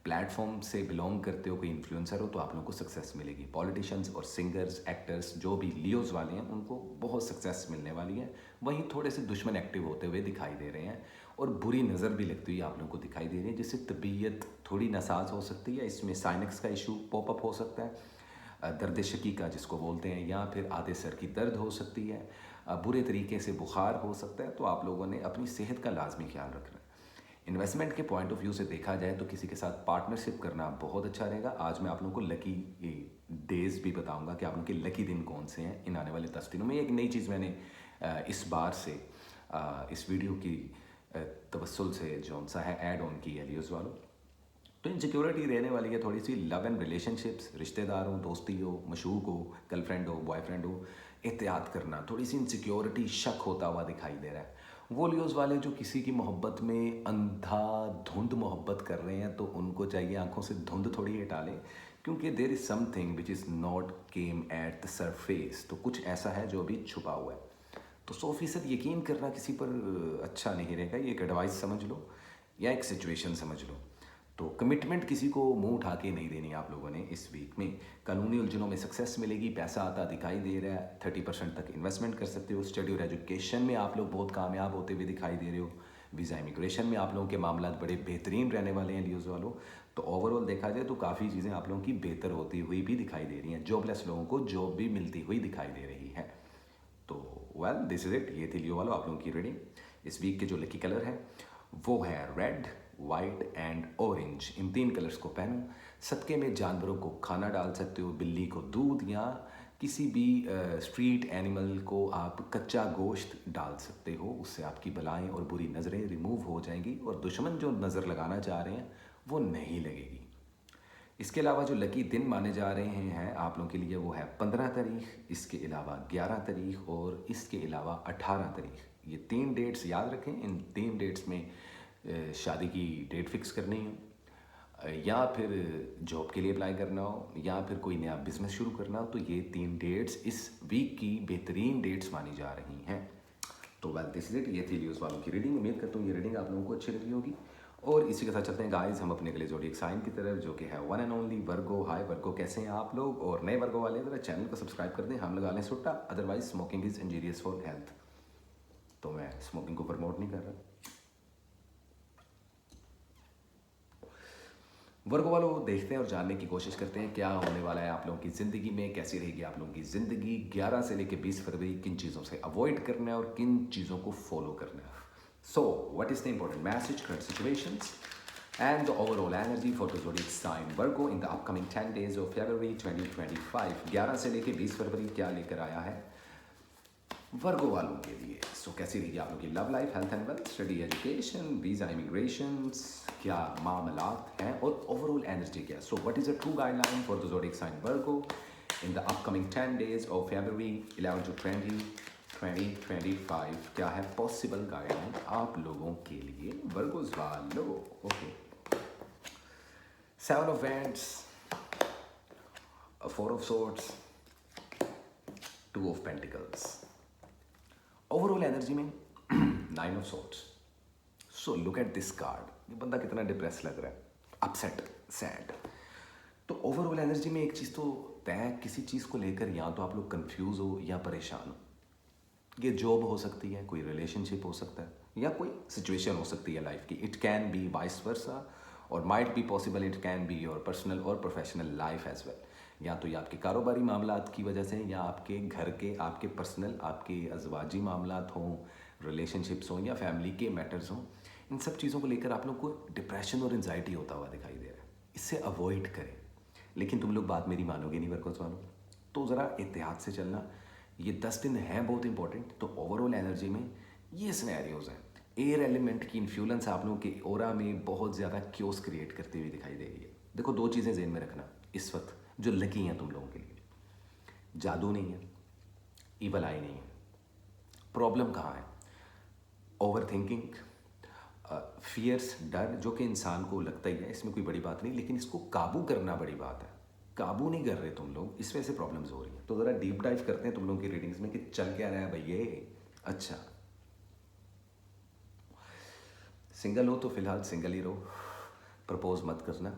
प्लेटफॉर्म से बिलोंग करते हो, कोई इन्फ्लुएंसर हो, तो आप लोगों को सक्सेस मिलेगी। पॉलिटिशियंस और सिंगर्स, एक्टर्स, जो भी लियोज वाले हैं, उनको बहुत सक्सेस मिलने वाली है। वहीं थोड़े से दुश्मन एक्टिव होते हुए दिखाई दे रहे हैं, और बुरी नज़र भी लगती हुई आप लोगों को दिखाई दे रही है, जिससे तबीयत थोड़ी नासाज हो सकती है। इसमें साइनक्स का इशू पॉपअप हो सकता है, दर्द शकीका जिसको बोलते हैं, या फिर आधे सर की दर्द हो सकती है, बुरे तरीके से बुखार हो सकता है। तो आप लोगों ने अपनी सेहत का लाजमी ख्याल रखना है। इन्वेस्टमेंट के पॉइंट ऑफ व्यू से देखा जाए तो किसी के साथ पार्टनरशिप करना बहुत अच्छा रहेगा। आज मैं आप लोगों को लकी डेज भी बताऊंगा कि आप लोगों के लकी दिन कौन से हैं इन आने वाले 10 दिनों में। एक नई चीज़ मैंने इस बार से इस वीडियो की तवस्सुल से जो सा है ऐड ऑन की है लियोज वालों। तो इनसिक्योरिटी रहने वाली है थोड़ी सी। लव एंड रिलेशनशिप्स, रिश्तेदार हो, दोस्ती हो, मशूक हो, गर्लफ्रेंड हो, बॉयफ्रेंड हो, एहतियात करना, थोड़ी सी इनसिक्योरिटी, शक होता हुआ दिखाई दे रहा है। वो लियोज वाले जो किसी की मोहब्बत में अंधाधुंध मोहब्बत कर रहे हैं, तो उनको चाहिए आंखों से धुंध थोड़ी हटा लें, क्योंकि there is something which is not came at the surface. तो कुछ ऐसा है जो अभी छुपा हुआ है। तो 100% यकीन करना किसी पर अच्छा नहीं रहेगा। ये एक एडवाइस समझ लो या एक सिचुएशन समझ लो। तो कमिटमेंट किसी को मुंह उठा के नहीं देनी आप लोगों ने इस वीक में। कानूनी उलझनों में सक्सेस मिलेगी, पैसा आता दिखाई दे रहा है, 30% तक इन्वेस्टमेंट कर सकते हो। स्टडी और एजुकेशन में आप लोग बहुत कामयाब होते हुए दिखाई दे रहे हो। वीज़ा इमिग्रेशन में आप लोगों के मामला बड़े बेहतरीन रहने वाले हैं लियोज वालों। तो ओवरऑल देखा जाए तो काफ़ी चीज़ें आप लोगों की बेहतर होती हुई भी दिखाई दे रही हैं। जॉबलेस लोगों को जॉब भी मिलती हुई दिखाई दे रही है। तो वेल दिस इज इट, ये थी लियो वालों आप लोगों की रीडिंग। इस वीक के जो लकी कलर है वो है red, white and orange. In 3 colours को पहनो। सदके में जानवरों को खाना डाल सकते हो, बिल्ली को दूध, या किसी भी स्ट्रीट एनिमल को आप कच्चा गोश्त डाल सकते हो। उससे आपकी बलाएं और बुरी नज़रें रिमूव हो जाएंगी, और दुश्मन जो नज़र लगाना चाह रहे हैं वो नहीं लगेगी। इसके अलावा जो लकी दिन माने जा रहे हैं आप लोगों के लिए, वो है 15 तारीख, इसके अलावा 11 तारीख, और इसके अलावा 18 तारीख। ये 3 डेट्स याद रखें। इन 3 डेट्स में शादी की डेट फिक्स करनी हो, या फिर जॉब के लिए अप्लाई करना हो, या फिर कोई नया बिजनेस शुरू करना हो, तो ये 3 डेट्स इस वीक की बेहतरीन डेट्स मानी जा रही हैं। तो वेल दिस इज इट, ये थी लियोज वालों की रीडिंग। उम्मीद करता हूँ ये रीडिंग आप लोगों को अच्छी लगी होगी। और इसी के साथ चलते हैं गाइस हम अपने अगले ज़ोडिएक साइन की तरफ, जो कि है वन एंड ओनली वर्गो। हाय वर्गो, कैसे हैं आप लोग? और नए वर्गो वाले ज़रा चैनल को सब्सक्राइब कर दें, हम लगा लें सुट्टा। Otherwise smoking is injurious for health. तो मैं स्मोकिंग को प्रमोट नहीं कर रहा। वर्गो वालों, देखते हैं और जानने की कोशिश करते हैं क्या होने वाला है आप लोगों की ज़िंदगी में, कैसी रहेगी आप लोगों की ज़िंदगी। 11 से लेकर 20 फरवरी किन चीज़ों से अवॉइड करना है और किन चीज़ों को फॉलो करना है। So, what is the important message, current situations, and the overall energy for the zodiac sign Virgo in the upcoming 10 days of February 2025? 11 से लेके 20 फरवरी क्या लेकर आया है वर्गो वालों के लिए। सो कैसी रही आप लोगों की love life, health and wealth, study, education, visa, immigration, क्या मामलात हैं, और ओवरऑल एनर्जी क्या है। So what is a true guideline for the zodiac sign Virgo in the upcoming 10 days of February 11 to 20 2025 क्या है पॉसिबल गाइडलाइन आप लोगों के लिए वर्गोस वालों? Okay, 7 of Wands, a 4 of Swords, 2 of Pentacles. Overall energy में 9 of Swords. So look at this card, ये बंदा कितना डिप्रेस लग रहा है, अपसेट, सैड। तो ओवरऑल एनर्जी में एक चीज़ तो तय, किसी चीज़ को लेकर या तो आप लोग कंफ्यूज हो या परेशान हो। ये जॉब हो सकती है, कोई रिलेशनशिप हो सकता है, या कोई सिचुएशन हो सकती है लाइफ की। It can be vice versa और might be possible it can be your personal और प्रोफेशनल लाइफ एज वेल। या तो ये आपके कारोबारी मामलात की वजह से, या आपके घर के, आपके पर्सनल, आपके अजवाजी मामलात हों, रिलेशनशिप्स हों, या फैमिली के मैटर्स हों। इन सब चीज़ों को लेकर आप लोग को डिप्रेशन और एंजाइटी होता हुआ दिखाई दे रहा है। इससे अवॉइड करें। लेकिन तुम लोग बात मेरी मानोगे नहीं वर्कोस वालों, तो ज़रा एहतियात से चलना। ये 10 दिन हैं बहुत इंपॉर्टेंट। तो ओवरऑल एनर्जी में ये सिनेरियोज हैं। एयर एलिमेंट की इन्फ्लुएंस आप लोगों के ओरा में बहुत ज़्यादा क्योस क्रिएट करती हुई दिखाई दे रही है। देखो, 2 चीज़ें ज़हन में रखना इस वक्त जो लकी हैं तुम लोगों के लिए। जादू नहीं है, ईवल आई नहीं है। प्रॉब्लम कहाँ है? ओवर थिंकिंग, फियर्स, डर, जो कि इंसान को लगता ही है, इसमें कोई बड़ी बात नहीं, लेकिन इसको काबू करना बड़ी बात है। काबू नहीं कर रहे तुम लोग, इस वजह से प्रॉब्लम्स हो रही हैं। तो ज़रा डीप डाइव करते हैं तुम लोगों की रीडिंग्स में कि चल क्या रहा है भैया। अच्छा, सिंगल हो तो फिलहाल सिंगल ही रहो, प्रपोज मत करना।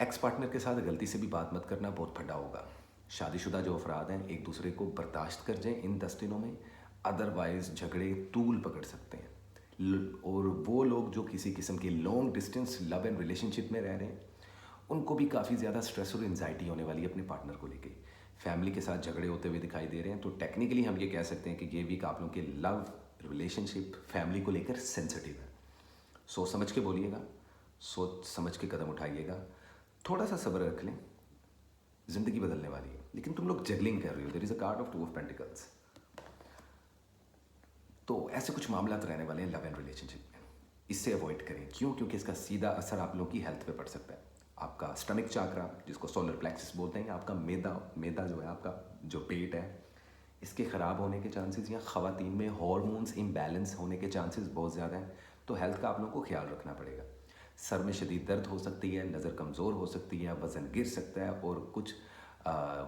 एक्स पार्टनर के साथ गलती से भी बात मत करना, बहुत फटा होगा। शादीशुदा जो अफराद हैं एक दूसरे को बर्दाश्त कर जाएं इन 10 दिनों में, अदरवाइज झगड़े तूल पकड़ सकते हैं। और वो लोग जो किसी किस्म के long distance love and relationship में रह रहे हैं, उनको भी काफ़ी ज़्यादा स्ट्रेस और एंजाइटी होने वाली है अपने पार्टनर को लेके। फैमिली के साथ झगड़े होते हुए दिखाई दे रहे हैं। तो टेक्निकली हम ये कह सकते हैं कि ये वीक आप लोगों के लव, रिलेशनशिप, फैमिली को लेकर सेंसिटिव है। सोच समझ के बोलिएगा, सोच समझ के कदम उठाइएगा, थोड़ा सा सब्र रख लें, ज़िंदगी बदलने वाली है। लेकिन तुम लोग जगलिंग कर रही हो, there is a card of 2 of pentacles. तो ऐसे कुछ मामला रहने वाले हैं लव एंड रिलेशनशिप में। इससे अवॉइड करें। क्यों? क्योंकि इसका सीधा असर आप लोगों की हेल्थ पे पड़ सकता है। आपका स्टमक चाकरा, जिसको सोलर प्लेक्सिस बोलते हैं, आपका मैदा जो है, आपका जो पेट है, इसके ख़राब होने के चांसेस, या ख़वातीन में हार्मोन्स इम्बैलेंस होने के चांसेस बहुत ज़्यादा हैं। तो हेल्थ का आप लोगों को ख्याल रखना पड़ेगा। सर में शदीद दर्द हो सकती है, नज़र कमज़ोर हो सकती है, वज़न गिर सकता है। और कुछ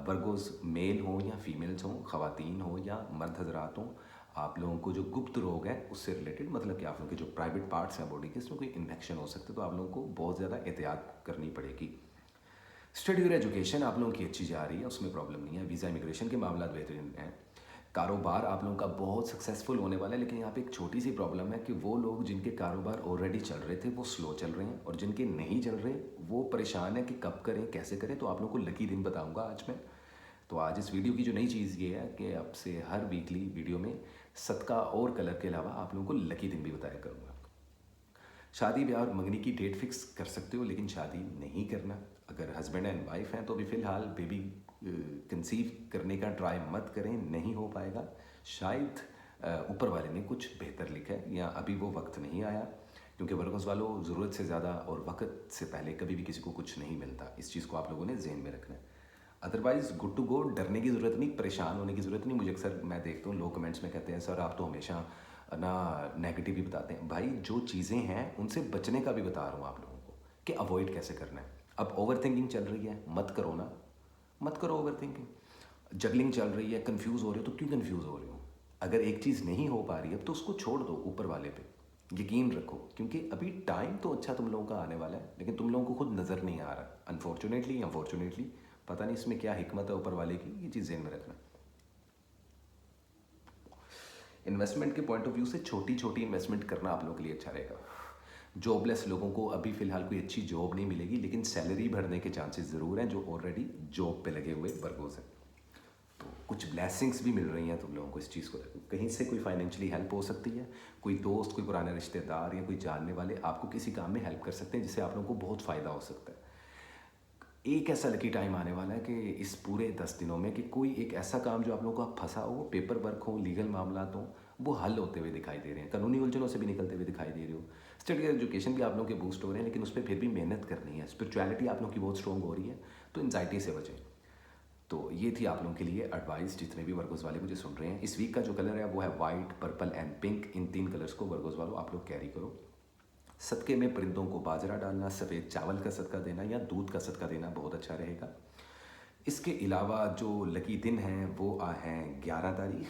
वर्गोस मेल हों या फीमेल्स हों, ख़वातीन हो या मर्द हजरात हों, आप लोगों को जो गुप्त रोग है उससे रिलेटेड, मतलब कि आप लोगों के जो प्राइवेट पार्ट्स हैं बॉडी के, इसमें कोई इन्फेक्शन हो सकता है। तो आप लोगों को बहुत ज़्यादा एहतियात करनी पड़ेगी। स्टडी और एजुकेशन आप लोगों की अच्छी जा रही है, उसमें प्रॉब्लम नहीं है। वीज़ा इमिग्रेशन के मामला बेहतरीन हैं। कारोबार आप लोगों का बहुत सक्सेसफुल होने वाला है। लेकिन यहाँ पे एक छोटी सी प्रॉब्लम है कि वो लोग जिनके कारोबार ऑलरेडी चल रहे थे वो स्लो चल रहे हैं, और जिनके नहीं चल रहे वो परेशान है कि कब करें, कैसे करें। तो आप लोगों को लकी दिन बताऊँगा आज मैं। तो आज इस वीडियो की जो नई चीज़ ये है कि अब से हर वीकली वीडियो में सदका और कलर के अलावा आप लोगों को लकी दिन भी बताया करूँगा। शादी ब्याह और मंगनी की डेट फिक्स कर सकते हो, लेकिन शादी नहीं करना। अगर हस्बैंड एंड वाइफ हैं तो अभी फ़िलहाल बेबी कंसीव करने का ट्राई मत करें, नहीं हो पाएगा। शायद ऊपर वाले ने कुछ बेहतर लिखा है, या अभी वो वक्त नहीं आया। क्योंकि वर्गोस वालों, ज़रूरत से ज़्यादा और वक्त से पहले कभी भी किसी को कुछ नहीं मिलता। इस चीज़ को आप लोगों ने जहन में रखना है। अदरवाइज़ गुड टू गो, डरने की ज़रूरत नहीं, परेशान होने की ज़रूरत नहीं। मुझे अक्सर मैं देखता हूँ लोग कमेंट्स में कहते हैं सर आप तो हमेशा ना नेगेटिव ही बताते हैं। भाई जो चीज़ें हैं उनसे बचने का भी बता रहा हूँ आप लोगों को कि अवॉइड कैसे करना है। अब ओवर थिंकिंग चल रही है, मत करो ना, मत करो ओवर थिंकिंग। जगलिंग चल रही है, कन्फ्यूज़ हो रहे हो, तो क्यों कन्फ्यूज़ हो रहे हो? अगर एक चीज़ नहीं हो पा रही है तो उसको छोड़ दो, ऊपर वाले पे यकीन रखो। क्योंकि अभी टाइम तो अच्छा तुम लोगों का आने वाला है, लेकिन तुम लोगों को खुद नज़र नहीं आ रहा। अनफॉर्चुनेटली पता नहीं इसमें क्या हिकमत है ऊपर वाले की, ये चीज़ ज़हन में रखना। इन्वेस्टमेंट के पॉइंट ऑफ व्यू से छोटी छोटी इन्वेस्टमेंट करना आप लोगों के लिए अच्छा रहेगा। जॉबलेस लोगों को अभी फ़िलहाल कोई अच्छी जॉब नहीं मिलेगी, लेकिन सैलरी बढ़ने के चांसेस ज़रूर हैं जो ऑलरेडी जॉब पे लगे हुए वर्गोस हैं। तो कुछ ब्लेसिंग्स भी मिल रही हैं तुम लोगों को इस चीज़ को लेकर। कहीं से कोई फाइनेंशियली हेल्प हो सकती है, कोई दोस्त, कोई पुराने रिश्तेदार या कोई जानने वाले आपको किसी काम में हेल्प कर सकते हैं, जिससे आप लोगों को बहुत फ़ायदा हो सकता है। एक ऐसा लकी टाइम आने वाला है कि इस पूरे 10 दिनों में कि कोई एक ऐसा काम जो आप लोगों का फंसा हो, पेपर वर्क हो, लीगल मामला हो, वो हल होते हुए दिखाई दे रहे हैं। कानूनी उलझनों से भी निकलते हुए दिखाई दे रहे हो। स्टडी और एजुकेशन भी आप लोगों के बूस्ट हो रहे हैं, लेकिन उस पर फिर भी मेहनत करनी है। स्पिरिचुअलिटी आप लोगों की बहुत स्ट्रॉन्ग हो रही है, तो एंजाइटी से बचें। तो ये थी आप लोगों के लिए एडवाइस, जितने भी वर्गोस वाले मुझे सुन रहे हैं। इस वीक का जो कलर है वो है white, purple and pink. In 3 colours को वर्गोस वालों आप लोग कैरी करो। सदके में परिंदों को बाजरा डालना, सफ़ेद चावल का सदका देना या दूध का सदका देना बहुत अच्छा रहेगा। इसके अलावा जो लकी दिन हैं वो हैं 11 तारीख,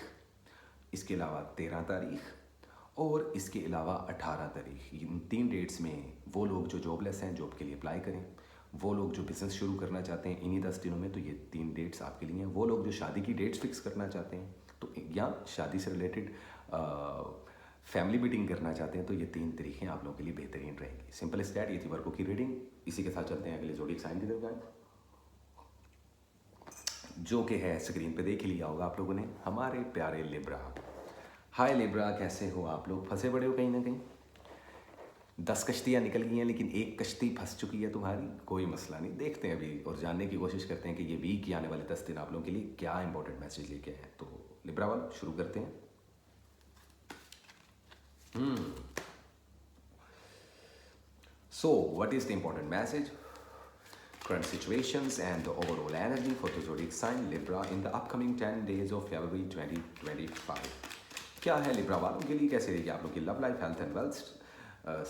इसके अलावा 13 तारीख और इसके अलावा 18 तारीख। इन 3 डेट्स में वो लोग जो जॉबलेस हैं जॉब के लिए अप्लाई करें। वो लोग जो बिज़नेस शुरू करना चाहते हैं इन्हीं 10 दिनों में, तो ये 3 डेट्स आपके लिए हैं। वो लोग जो शादी की डेट्स फिक्स करना चाहते हैं तो, या शादी से रिलेटेड फैमिली मीटिंग करना चाहते हैं तो ये 3 तरीक़ें आप लोगों के लिए बेहतरीन रहेंगी। सिंपल इस दैट। ये थी वर्गों की रीडिंग। इसी के साथ चलते हैं अगले ज़ोडिएक साइन की तरफ, जो कि है स्क्रीन पे देख ही लिया होगा आप लोगों ने, हमारे प्यारे लिब्रा। हाय लिब्रा, कैसे हो आप लोग? फंसे पड़े हो कहीं ना कहीं। 10 कश्तियाँ निकल गई हैं लेकिन एक कश्ती फंस चुकी है तुम्हारी। कोई मसला नहीं, देखते हैं अभी और जानने की कोशिश करते हैं कि ये वीक आने वाले 10 दिन आप लोगों के लिए क्या इंपॉर्टेंट मैसेज लेके आए हैं। तो लिब्रा वालों शुरू करते हैं। सो what is the important message, current situations and the overall energy for the zodiac sign Libra in the upcoming 10 days of February 2025। क्या है लिब्रा वालों के लिए, कैसे रहेगी आप लोग की love life, health and wealth,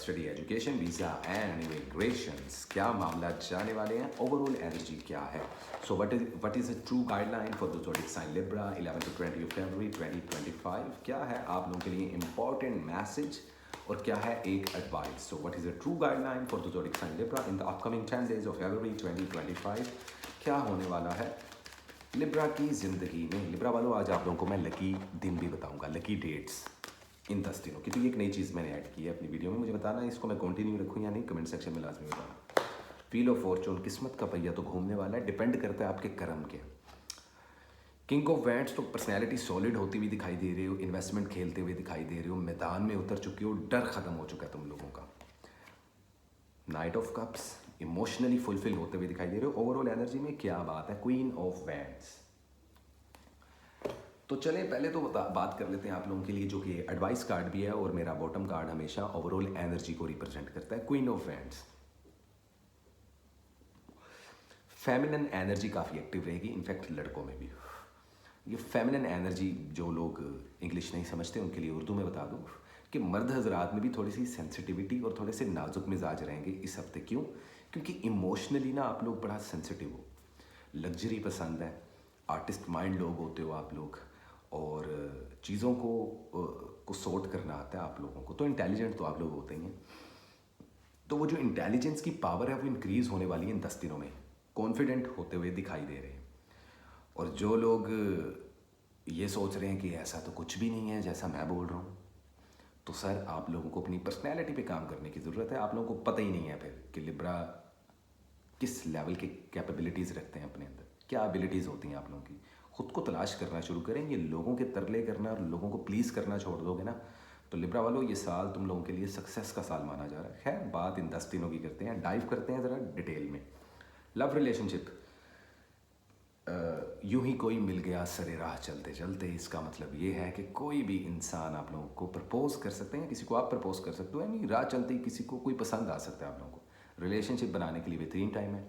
study, education, visa and immigrations, क्या मामला जाने वाले हैं, ओवरऑल एनर्जी क्या है। So what is a true guideline for the zodiac sign Libra 11 to 20 of February 2025। क्या है आप लोगों के लिए इंपॉर्टेंट मैसेज और क्या है एक advice. So what is a true guideline for the zodiac sign Libra in the upcoming 10 days of February 2025। क्या होने वाला है लिब्रा की ज़िंदगी में। लिब्रा वालों आज आप लोगों को मैं लकी दिन भी बताऊंगा, लकी डेट्स इन 10 दिनों की। तो ये एक नई चीज़ मैंने ऐड की है अपनी वीडियो में। मुझे बताना है इसको मैं कंटिन्यू रखूँ या नहीं, कमेंट सेक्शन में लाजमी बताना। व्हील ऑफ फॉर्चून, किस्मत का पहिया तो घूमने वाला है, डिपेंड करता है आपके कर्म के। किंग ऑफ वैंड्स, तो पर्सनैलिटी सॉलिड होती हुई दिखाई दे रही हो, इन्वेस्टमेंट खेलते हुए दिखाई दे रहे हो, मैदान में उतर चुके हो, डर खत्म हो चुका है तुम लोगों का। Night of cups, emotionally fulfil होते हुए दिखाई दे रहे हो। ओवरऑल एनर्जी में क्या बात है, क्वीन ऑफ वैंड्स। तो चले पहले तो बात कर लेते हैं आप लोगों के लिए, जो कि एडवाइस कार्ड भी है और मेरा बॉटम कार्ड हमेशा ओवरऑल एनर्जी को रिप्रेजेंट करता है। Queen of wands, feminine energy काफ़ी एक्टिव रहेगी, इनफैक्ट लड़कों में भी। ये फेमिनिन एनर्जी, जो लोग इंग्लिश नहीं समझते उनके लिए उर्दू में बता दूं कि मर्द हजरात में भी थोड़ी सी सेंसिटिविटी और थोड़े से नाजुक मिजाज रहेंगे इस हफ्ते। क्यों? क्योंकि इमोशनली ना आप लोग बड़ा सेंसिटिव हो, लग्जरी पसंद है, आर्टिस्ट माइंड लोग होते हो आप लोग, और चीज़ों को सॉर्ट करना आता है आप लोगों को। तो इंटेलिजेंट तो आप लोग होते ही हैं। तो वो जो इंटेलिजेंस की पावर है वो इंक्रीज़ होने वाली है इन 10 दिनों में, कॉन्फिडेंट होते हुए दिखाई दे रहे हैं। और जो लोग ये सोच रहे हैं कि ऐसा तो कुछ भी नहीं है जैसा मैं बोल रहा हूँ, तो सर आप लोगों को अपनी पर्सनैलिटी पे काम करने की ज़रूरत है। आप लोगों को पता ही नहीं है फिर कि लिब्रा किस लेवल की कैपेबिलिटीज़ रखते हैं अपने अंदर, क्या एबिलिटीज़ होती हैं आप लोगों की। खुद को तलाश करना शुरू करें। ये लोगों के तरले करना और लोगों को प्लीज़ करना छोड़ दोगे ना, तो लिब्रा वालों ये साल तुम लोगों के लिए सक्सेस का साल माना जा रहा है। खैर बात इन 10 दिनों की करते हैं, डाइव करते हैं ज़रा डिटेल में। लव रिलेशनशिप, यूं ही कोई मिल गया सरे राह चलते चलते, इसका मतलब ये है कि कोई भी इंसान आप लोगों को प्रपोज कर सकते हैं, किसी को आप प्रपोज कर सकते हो, यानी राह चलते ही किसी को कोई पसंद आ सकता है आप लोगों को। रिलेशनशिप बनाने के लिए बेहतरीन टाइम है,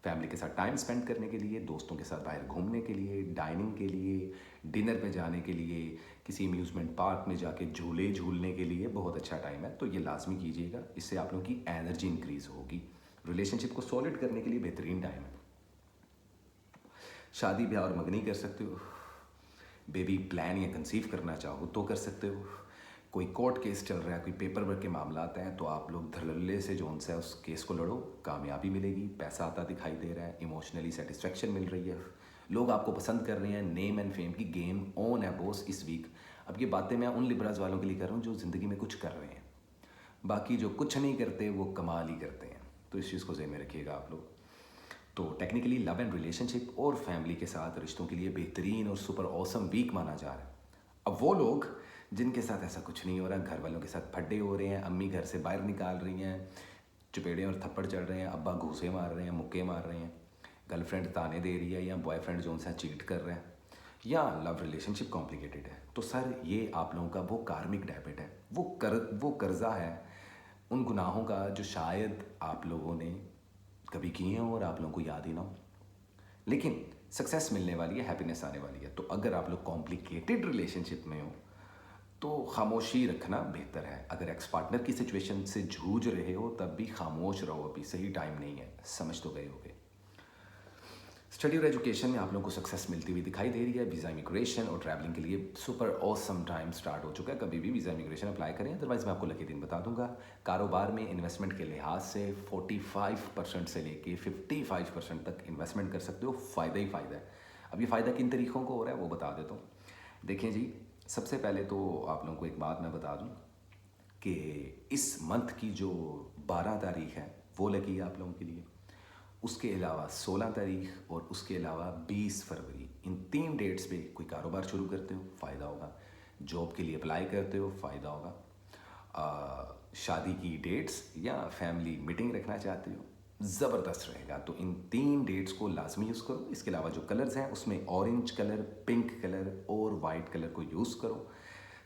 फैमिली के साथ टाइम स्पेंड करने के लिए, दोस्तों के साथ बाहर घूमने के लिए, डाइनिंग के लिए, डिनर पे जाने के लिए, किसी अम्यूज़मेंट पार्क में जाके झूले झूलने के लिए बहुत अच्छा टाइम है। तो ये लाजमी कीजिएगा, इससे आप लोगों की एनर्जी इंक्रीज़ होगी। रिलेशनशिप को सॉलिड करने के लिए बेहतरीन टाइम है। शादी ब्याह और मंगनी कर सकते हो, बेबी प्लान या कंसीव करना चाहो तो कर सकते हो। कोई कोर्ट केस चल रहा है, कोई पेपर वर्क के मामला आता है, तो आप लोग धड़ल्ले से जो उनसे उस केस को लड़ो, कामयाबी मिलेगी, पैसा आता दिखाई दे रहा है, इमोशनली सेटिस्फेक्शन मिल रही है, लोग आपको पसंद कर रहे हैं, नेम एंड फेम की गेम ऑन है बॉस इस वीक। अब ये बातें मैं उन लिब्राज वालों के लिए कर रहा हूँ जो ज़िंदगी में कुछ कर रहे हैं, बाकी जो कुछ नहीं करते वो कमाल ही करते हैं। तो इस चीज़ को ज़हन में रखिएगा आप लोग। तो टेक्निकली लव एंड रिलेशनशिप और फैमिली के साथ रिश्तों के लिए बेहतरीन और सुपर ऑसम वीक माना जा रहा है। अब वो लोग जिनके साथ ऐसा कुछ नहीं हो रहा, घर वालों के साथ फड्डे हो रहे हैं, अम्मी घर से बाहर निकाल रही हैं, चपेड़े और थप्पड़ चढ़ रहे हैं, अब्बा घूसे मार रहे हैं, मुक्के मार रहे हैं, गर्लफ्रेंड ताने दे रही है, या बॉयफ्रेंड जो उनसे चीट कर रहे हैं, या लव रिलेशनशिप कॉम्प्लिकेटेड है, तो सर ये आप लोगों का वो कार्मिक डेबिट है, वो कर्जा है उन गुनाहों का जो शायद आप लोगों ने कभी किए हों और आप लोगों को याद ही ना हो। लेकिन सक्सेस मिलने वाली है, हैप्पीनेस आने वाली है। तो अगर आप लोग कॉम्प्लिकेटेड रिलेशनशिप में हो तो खामोशी रखना बेहतर है। अगर एक्स पार्टनर की सिचुएशन से जूझ रहे हो तब भी खामोश रहो, अभी सही टाइम नहीं है। समझ तो गए होगे। स्टडी और एजुकेशन में आप लोगों को सक्सेस मिलती हुई दिखाई दे रही है। वीज़ा इमिग्रेशन और ट्रैवलिंग के लिए सुपर ऑसम टाइम स्टार्ट हो चुका है। कभी भी वीज़ा इमिग्रेशन अप्लाई करें, अदरवाइज मैं आपको लकी दिन बता दूंगा। कारोबार में इन्वेस्टमेंट के लिहाज से 45% से लेके 55% तक इन्वेस्टमेंट कर सकते हो। फ़ायदा ही फ़ायदा है। अब ये फ़ायदा किन तरीक़ों को हो रहा है वो बता देता हूँ। देखें जी, सबसे पहले तो आप लोगों को एक बात मैं बता दूँ कि इस मंथ की जो 12 तारीख है वो लगी है आप लोगों के लिए। उसके अलावा 16 तारीख और उसके अलावा 20 फरवरी, इन 3 डेट्स पे कोई कारोबार शुरू करते हो फ़ायदा होगा। जॉब के लिए अप्लाई करते हो फ़ायदा होगा। शादी की डेट्स या फैमिली मीटिंग रखना चाहते हो, ज़बरदस्त रहेगा। तो इन 3 डेट्स को लाजमी यूज़ करो। इसके अलावा जो कलर्स हैं उसमें ऑरेंज कलर, पिंक कलर और वाइट कलर को यूज़ करो।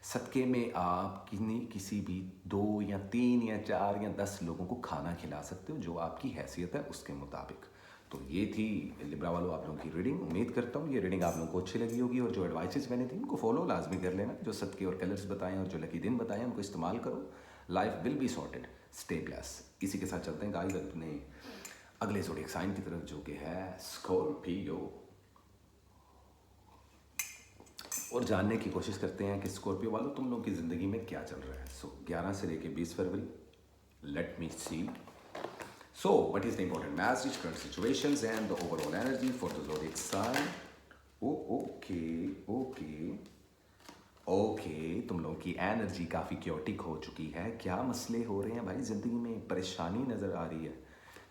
सदक़े में आप किसी भी 2 या 3 या 4 या 10 लोगों को खाना खिला सकते हो, जो आपकी हैसियत है उसके मुताबिक। तो ये थी लिब्रा वालों आप लोगों की रीडिंग। उम्मीद करता हूँ ये रीडिंग आप लोगों को अच्छी लगी होगी और जो एडवाइसेस मैंने दी उनको फॉलो लाजमी कर लेना। जो सदक़े और कलर्स बताएं और जो लकी दिन बताएं उनको इस्तेमाल करो। Life will be sorted. Stay bless. इसी के साथ चलते हैं गाइस अपने अगले ज़ोडिएक साइन की तरफ, जो कि है स्कॉर्पियो, और जानने की कोशिश करते हैं कि स्कॉर्पियो वालों तुम लोगों की ज़िंदगी में क्या चल रहा है। सो 11 से लेके 20 फरवरी, let me see. So, what is the important message, current situations and the overall energy for the zodiac sign? Okay, तुम लोगों की एनर्जी काफ़ी क्योटिक हो चुकी है। क्या मसले हो रहे हैं भाई ज़िंदगी में? परेशानी नज़र आ रही है,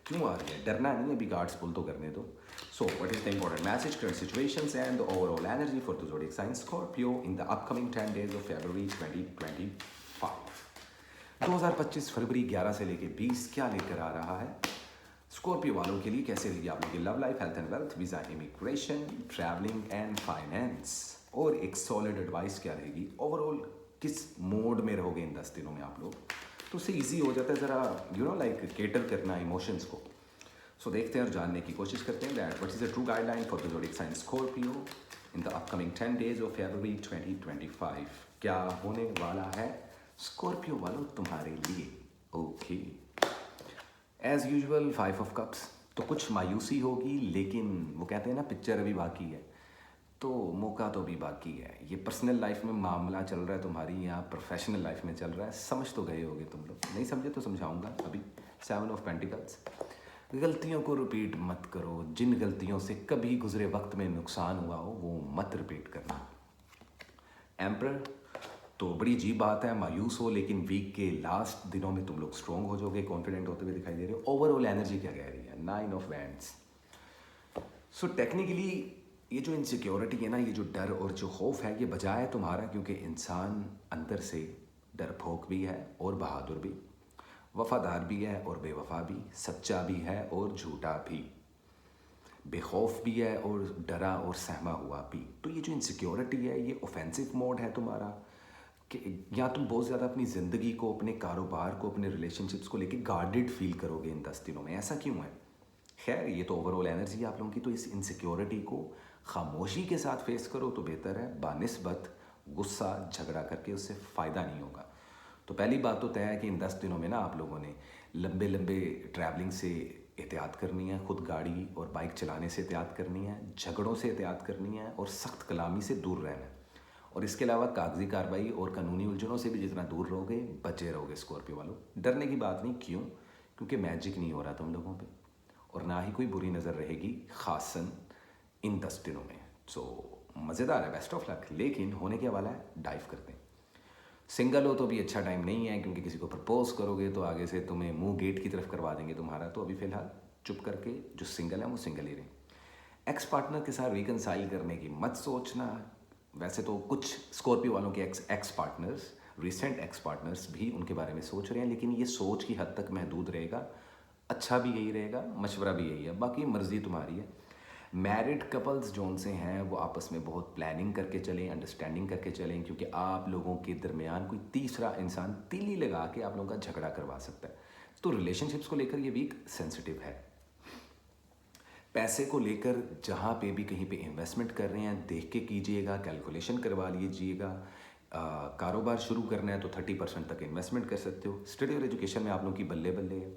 क्यों आ रही है? डरना नहीं है, अभी गार्ड्स पुल तो करने दो। So, what is the important message, current situations and the overall energy for the zodiac sign Scorpio in the upcoming 10 days of February 2025? 2025 फरवरी 11 से लेके 20 क्या लेकर आ रहा है स्कॉर्पियो वालों के लिए? कैसे रहेगी आप लोगों की love life, health and wealth, visa, immigration, travelling and finance, और एक सॉलिड एडवाइस क्या रहेगी ओवरऑल? किस मोड में रहोगे इन 10 दिनों में आप लोग? तो उससे ईजी हो जाता है ज़रा लाइक केटर करना इमोशंस को। सो देखते हैं और जानने की कोशिश करते हैं that what is the true guideline for the zodiac sign Scorpio in the upcoming 10 days of फरवरी 2025। क्या होने वाला है स्कॉर्पियो वालों तुम्हारे लिए? Okay, as usual 5 of cups. तो कुछ मायूसी होगी, लेकिन वो कहते हैं ना पिक्चर अभी बाकी है, तो मौका तो अभी बाकी है। ये पर्सनल लाइफ में मामला चल रहा है तुम्हारी या प्रोफेशनल लाइफ में चल रहा है, समझ तो गए होगे तुम लोग। नहीं समझे तो समझाऊंगा अभी। 7 ऑफ पेंटिकल्स। गलतियों को रिपीट मत करो। जिन गलतियों से कभी गुजरे वक्त में नुकसान हुआ हो वो मत रिपीट करना। एम्परर, तो बड़ी अजीब बात है, मायूस हो, लेकिन वीक के लास्ट दिनों में तुम लोग स्ट्रॉन्ग हो जाओगे, कॉन्फिडेंट होते हुए दिखाई दे रहे हो। ओवरऑल एनर्जी क्या कह रही है? 9 ऑफ वैंड्स। सो टेक्निकली ये जो इनसिक्योरिटी है ना, ये जो डर और जो खौफ है, ये बजा है तुम्हारा, क्योंकि इंसान अंदर से डरपोक भी है और बहादुर भी, वफादार भी है और बेवफा भी, सच्चा भी है और झूठा भी, बेखौफ भी है और डरा और सहमा हुआ भी। तो ये जो इनसिक्योरिटी है ये ऑफेंसिव मोड है तुम्हारा, कि या तुम बहुत ज़्यादा अपनी ज़िंदगी को, अपने कारोबार को, अपने रिलेशनशिप्स को लेके गार्डेड फील करोगे इन 10 दिनों में। ऐसा क्यों है? खैर, ये तो ओवरऑल एनर्जी है आप लोगों की। तो इस इनसिक्योरिटी को खामोशी के साथ फेस करो तो बेहतर है, बानिस्बत गुस्सा झगड़ा करके उससे फ़ायदा नहीं होगा। तो पहली बात तो तय है कि इन 10 दिनों में ना आप लोगों ने लंबे लंबे ट्रैवलिंग से एहतियात करनी है, खुद गाड़ी और बाइक चलाने से एहतियात करनी है, झगड़ों से एहतियात करनी है और सख्त कलामी से दूर रहना है। और इसके अलावा कागजी कार्रवाई और कानूनी उलझनों से भी जितना दूर रहोगे बचे रहोगे स्कॉर्पियो वालों। डरने की बात नहीं। क्यों? क्योंकि मैजिक नहीं हो रहा तुम लोगों पे, और ना ही कोई बुरी नज़र रहेगी खासन इन 10 दिनों में। सो मज़ेदार है, बेस्ट ऑफ लक। लेकिन होने क्या वाला है, डाइव करते हैं। सिंगल हो तो भी अच्छा टाइम नहीं है, क्योंकि किसी को प्रपोज करोगे तो आगे से तुम्हें मुंह गेट की तरफ करवा देंगे तुम्हारा। तो अभी फ़िलहाल चुप करके जो सिंगल है वो सिंगल ही रहें। एक्स पार्टनर के साथ रिकनसाइल करने की मत सोचना। वैसे तो कुछ स्कॉर्पियो वालों के x partners, recent x partners भी उनके बारे में सोच रहे हैं, लेकिन ये सोच की हद तक महदूद रहेगा। अच्छा भी यही रहेगा, मशवरा भी यही है, बाकी मर्ज़ी तुम्हारी है। मैरिड कपल्स जोन से हैं वो आपस में बहुत प्लानिंग करके चलें, अंडरस्टैंडिंग करके चलें, क्योंकि आप लोगों के दरमियान कोई तीसरा इंसान तीली लगा के आप लोगों का झगड़ा करवा सकता है। तो रिलेशनशिप्स को लेकर ये वीक सेंसिटिव है। पैसे को लेकर जहाँ पे भी कहीं पे इन्वेस्टमेंट कर रहे हैं देख के कीजिएगा, कैलकुलेशन करवा लीजिएगा। कारोबार शुरू करना है तो 30% तक इन्वेस्टमेंट कर सकते हो। स्टडी और एजुकेशन में आप लोगों की बल्ले बल्ले है।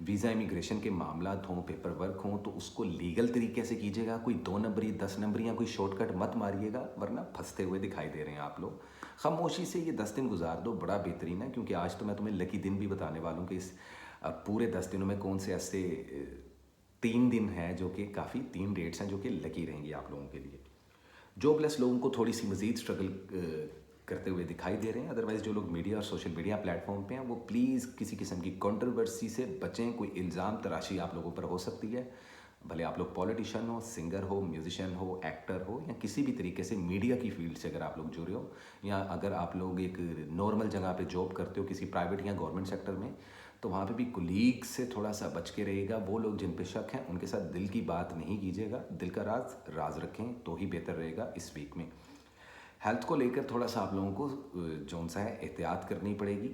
वीज़ा इमिग्रेशन के मामला हों, पेपर वर्क हों तो उसको लीगल तरीके से कीजिएगा। कोई 2 नंबरी 10 नंबरी या कोई शॉर्टकट मत मारिएगा, वरना फंसते हुए दिखाई दे रहे हैं आप लोग। खामोशी से ये 10 दिन गुजार दो, बड़ा बेहतरीन है। क्योंकि आज तो मैं तुम्हें लकी दिन भी बताने वाला हूँ कि इस पूरे 10 दिनों में कौन से ऐसे 3 दिन हैं जो कि काफ़ी 3 डेट्स हैं जो कि लकी रहेंगी आप लोगों के लिए। जॉबलेस लोगों को थोड़ी सी मज़ीद स्ट्रगल करते हुए दिखाई दे रहे हैं। अदरवाइज़ जो लोग मीडिया और सोशल मीडिया प्लेटफॉर्म पे हैं वो प्लीज़ किसी किस्म की कंट्रोवर्सी से बचें। कोई इल्ज़ाम तराशी आप लोगों पर हो सकती है, भले आप लोग पॉलिटिशियन हो, सिंगर हो, म्यूजिशियन हो, एक्टर हो, या किसी भी तरीके से मीडिया की फील्ड से अगर आप लोग जुड़े हो, या अगर आप लोग एक नॉर्मल जगह पे जॉब करते हो किसी प्राइवेट या गवर्नमेंट सेक्टर में, तो वहाँ पे भी कुलीग से थोड़ा सा बच के रहिएगा। वो लोग जिन पे शक हैं उनके साथ दिल की बात नहीं कीजिएगा। दिल का राज राज रखें तो ही बेहतर रहेगा इस वीक में। हेल्थ को लेकर थोड़ा सा आप लोगों को जौन सा है एहतियात करनी पड़ेगी,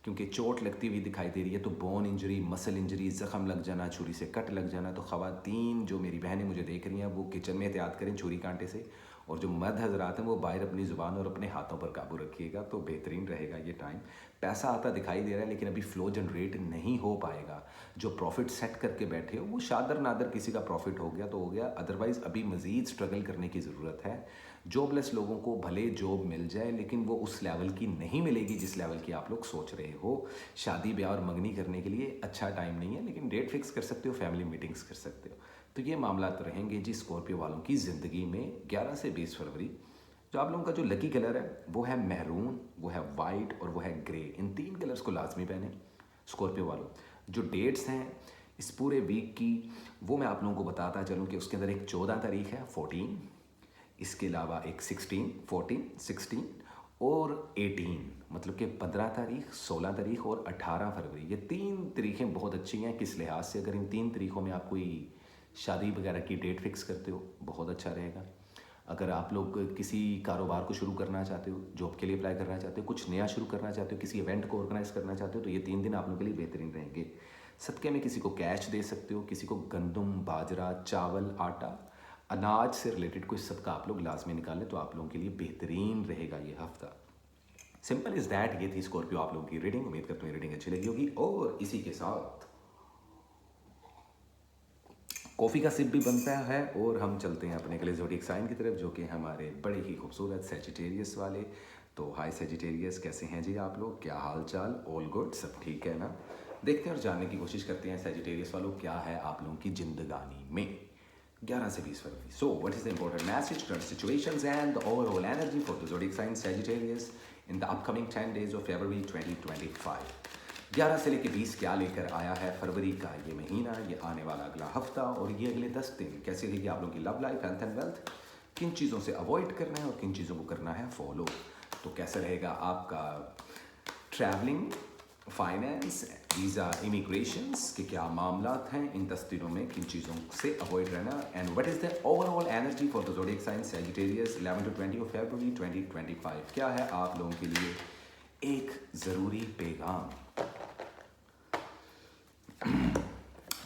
क्योंकि चोट लगती हुई दिखाई दे रही है। तो बोन इंजरी, मसल इंजरी, ज़ख़म लग जाना, छुरी से कट लग जाना। तो ख़वातीन जो मेरी बहनें मुझे देख रही हैं वो किचन में एहतियात करें छुरी कांटे से, और जो मर्द हजरात हैं वो बाहर अपनी ज़ुबान और अपने हाथों पर काबू रखिएगा तो बेहतरीन रहेगा ये टाइम। पैसा आता दिखाई दे रहा है लेकिन अभी फ़्लो जनरेट नहीं हो पाएगा। जो प्रॉफिट सेट करके बैठे हो वो शादर नादर किसी का प्रॉफिट हो गया तो हो गया, अदरवाइज़ अभी मज़ीद स्ट्रगल करने की ज़रूरत है। जॉबलेस लोगों को भले जॉब मिल जाए लेकिन वो उस लेवल की नहीं मिलेगी जिस लेवल की आप लोग सोच रहे हो। शादी ब्याह और मंगनी करने के लिए अच्छा टाइम नहीं है, लेकिन डेट फिक्स कर सकते हो, फैमिली मीटिंग्स कर सकते हो। तो ये मामला तो रहेंगे जी स्कॉर्पियो वालों की ज़िंदगी में 11 से 20 फरवरी। जो आप लोगों का जो लकी कलर है वो है मैरून, वो है वाइट और वो है ग्रे। इन 3 कलर्स को लाजमी पहने स्कॉर्पियो वालों। जो डेट्स हैं इस पूरे वीक की वो मैं आप लोगों को बताता चलूँ कि उसके अंदर एक 14 तारीख है 14, इसके अलावा एक 16, 14, 16 और 18, मतलब कि 15 तारीख, 16 तारीख और 18 फरवरी। ये 3 तारीखें बहुत अच्छी हैं। किस लिहाज से? अगर इन 3 तारीखों में आप कोई शादी वगैरह की डेट फिक्स करते हो बहुत अच्छा रहेगा। अगर आप लोग किसी कारोबार को शुरू करना चाहते हो, जॉब के लिए अप्लाई करना चाहते हो, कुछ नया शुरू करना चाहते हो, किसी इवेंट को ऑर्गेनाइज करना चाहते हो, तो ये 3 दिन आप लोगों के लिए बेहतरीन रहेंगे। सदक़े में किसी को कैश दे सकते हो, किसी को गंदम, बाजरा, चावल, आटा, अनाज से रिलेटेड कोई सदका आप लोग लाजमी निकालें तो आप लोगों के लिए बेहतरीन रहेगा ये हफ्ता। Simple is that. ये थी स्कॉर्पियो आप लोगों की रीडिंग। उम्मीद करता हूँ रीडिंग अच्छी लगी होगी। और इसी के साथ कॉफ़ी का सिप भी बनता है और हम चलते हैं अपने अगले ज़ोडिएक साइन की तरफ, जो कि हमारे बड़े ही खूबसूरत सेजिटेरियस वाले। तो हाय सेजिटेरियस, कैसे हैं जी आप लोग? क्या हाल चाल? All good? सब ठीक है ना? देखते हैं और जानने की कोशिश करते हैं सेजिटेरियस वालों क्या है आप लोगों की जिंदगानी में 11 से 20 फरवरी। So what is the important message, current situations and the overall energy for the zodiac sign Sagittarius in the upcoming 10 days of फरवरी 2025। 11 से लेकर 20 क्या लेकर आया है फरवरी का ये महीना, ये आने वाला अगला हफ्ता और ये अगले 10 दिन कैसे रहेगी आप लोगों की love life, health and wealth. किन चीज़ों से अवॉइड करना है और किन चीज़ों को करना है फॉलो। तो कैसा रहेगा आपका ट्रैवलिंग, फाइनेंस, वीज़ा, इमिग्रेशंस के क्या मामला हैं इन 10 दिनों में, किन चीज़ों से अवॉइड रहना। And what is the overall energy for the zodiac sign Sagittarius 11 to 20 of फरवरी 2025। क्या है आप लोगों के लिए एक ज़रूरी पैगाम।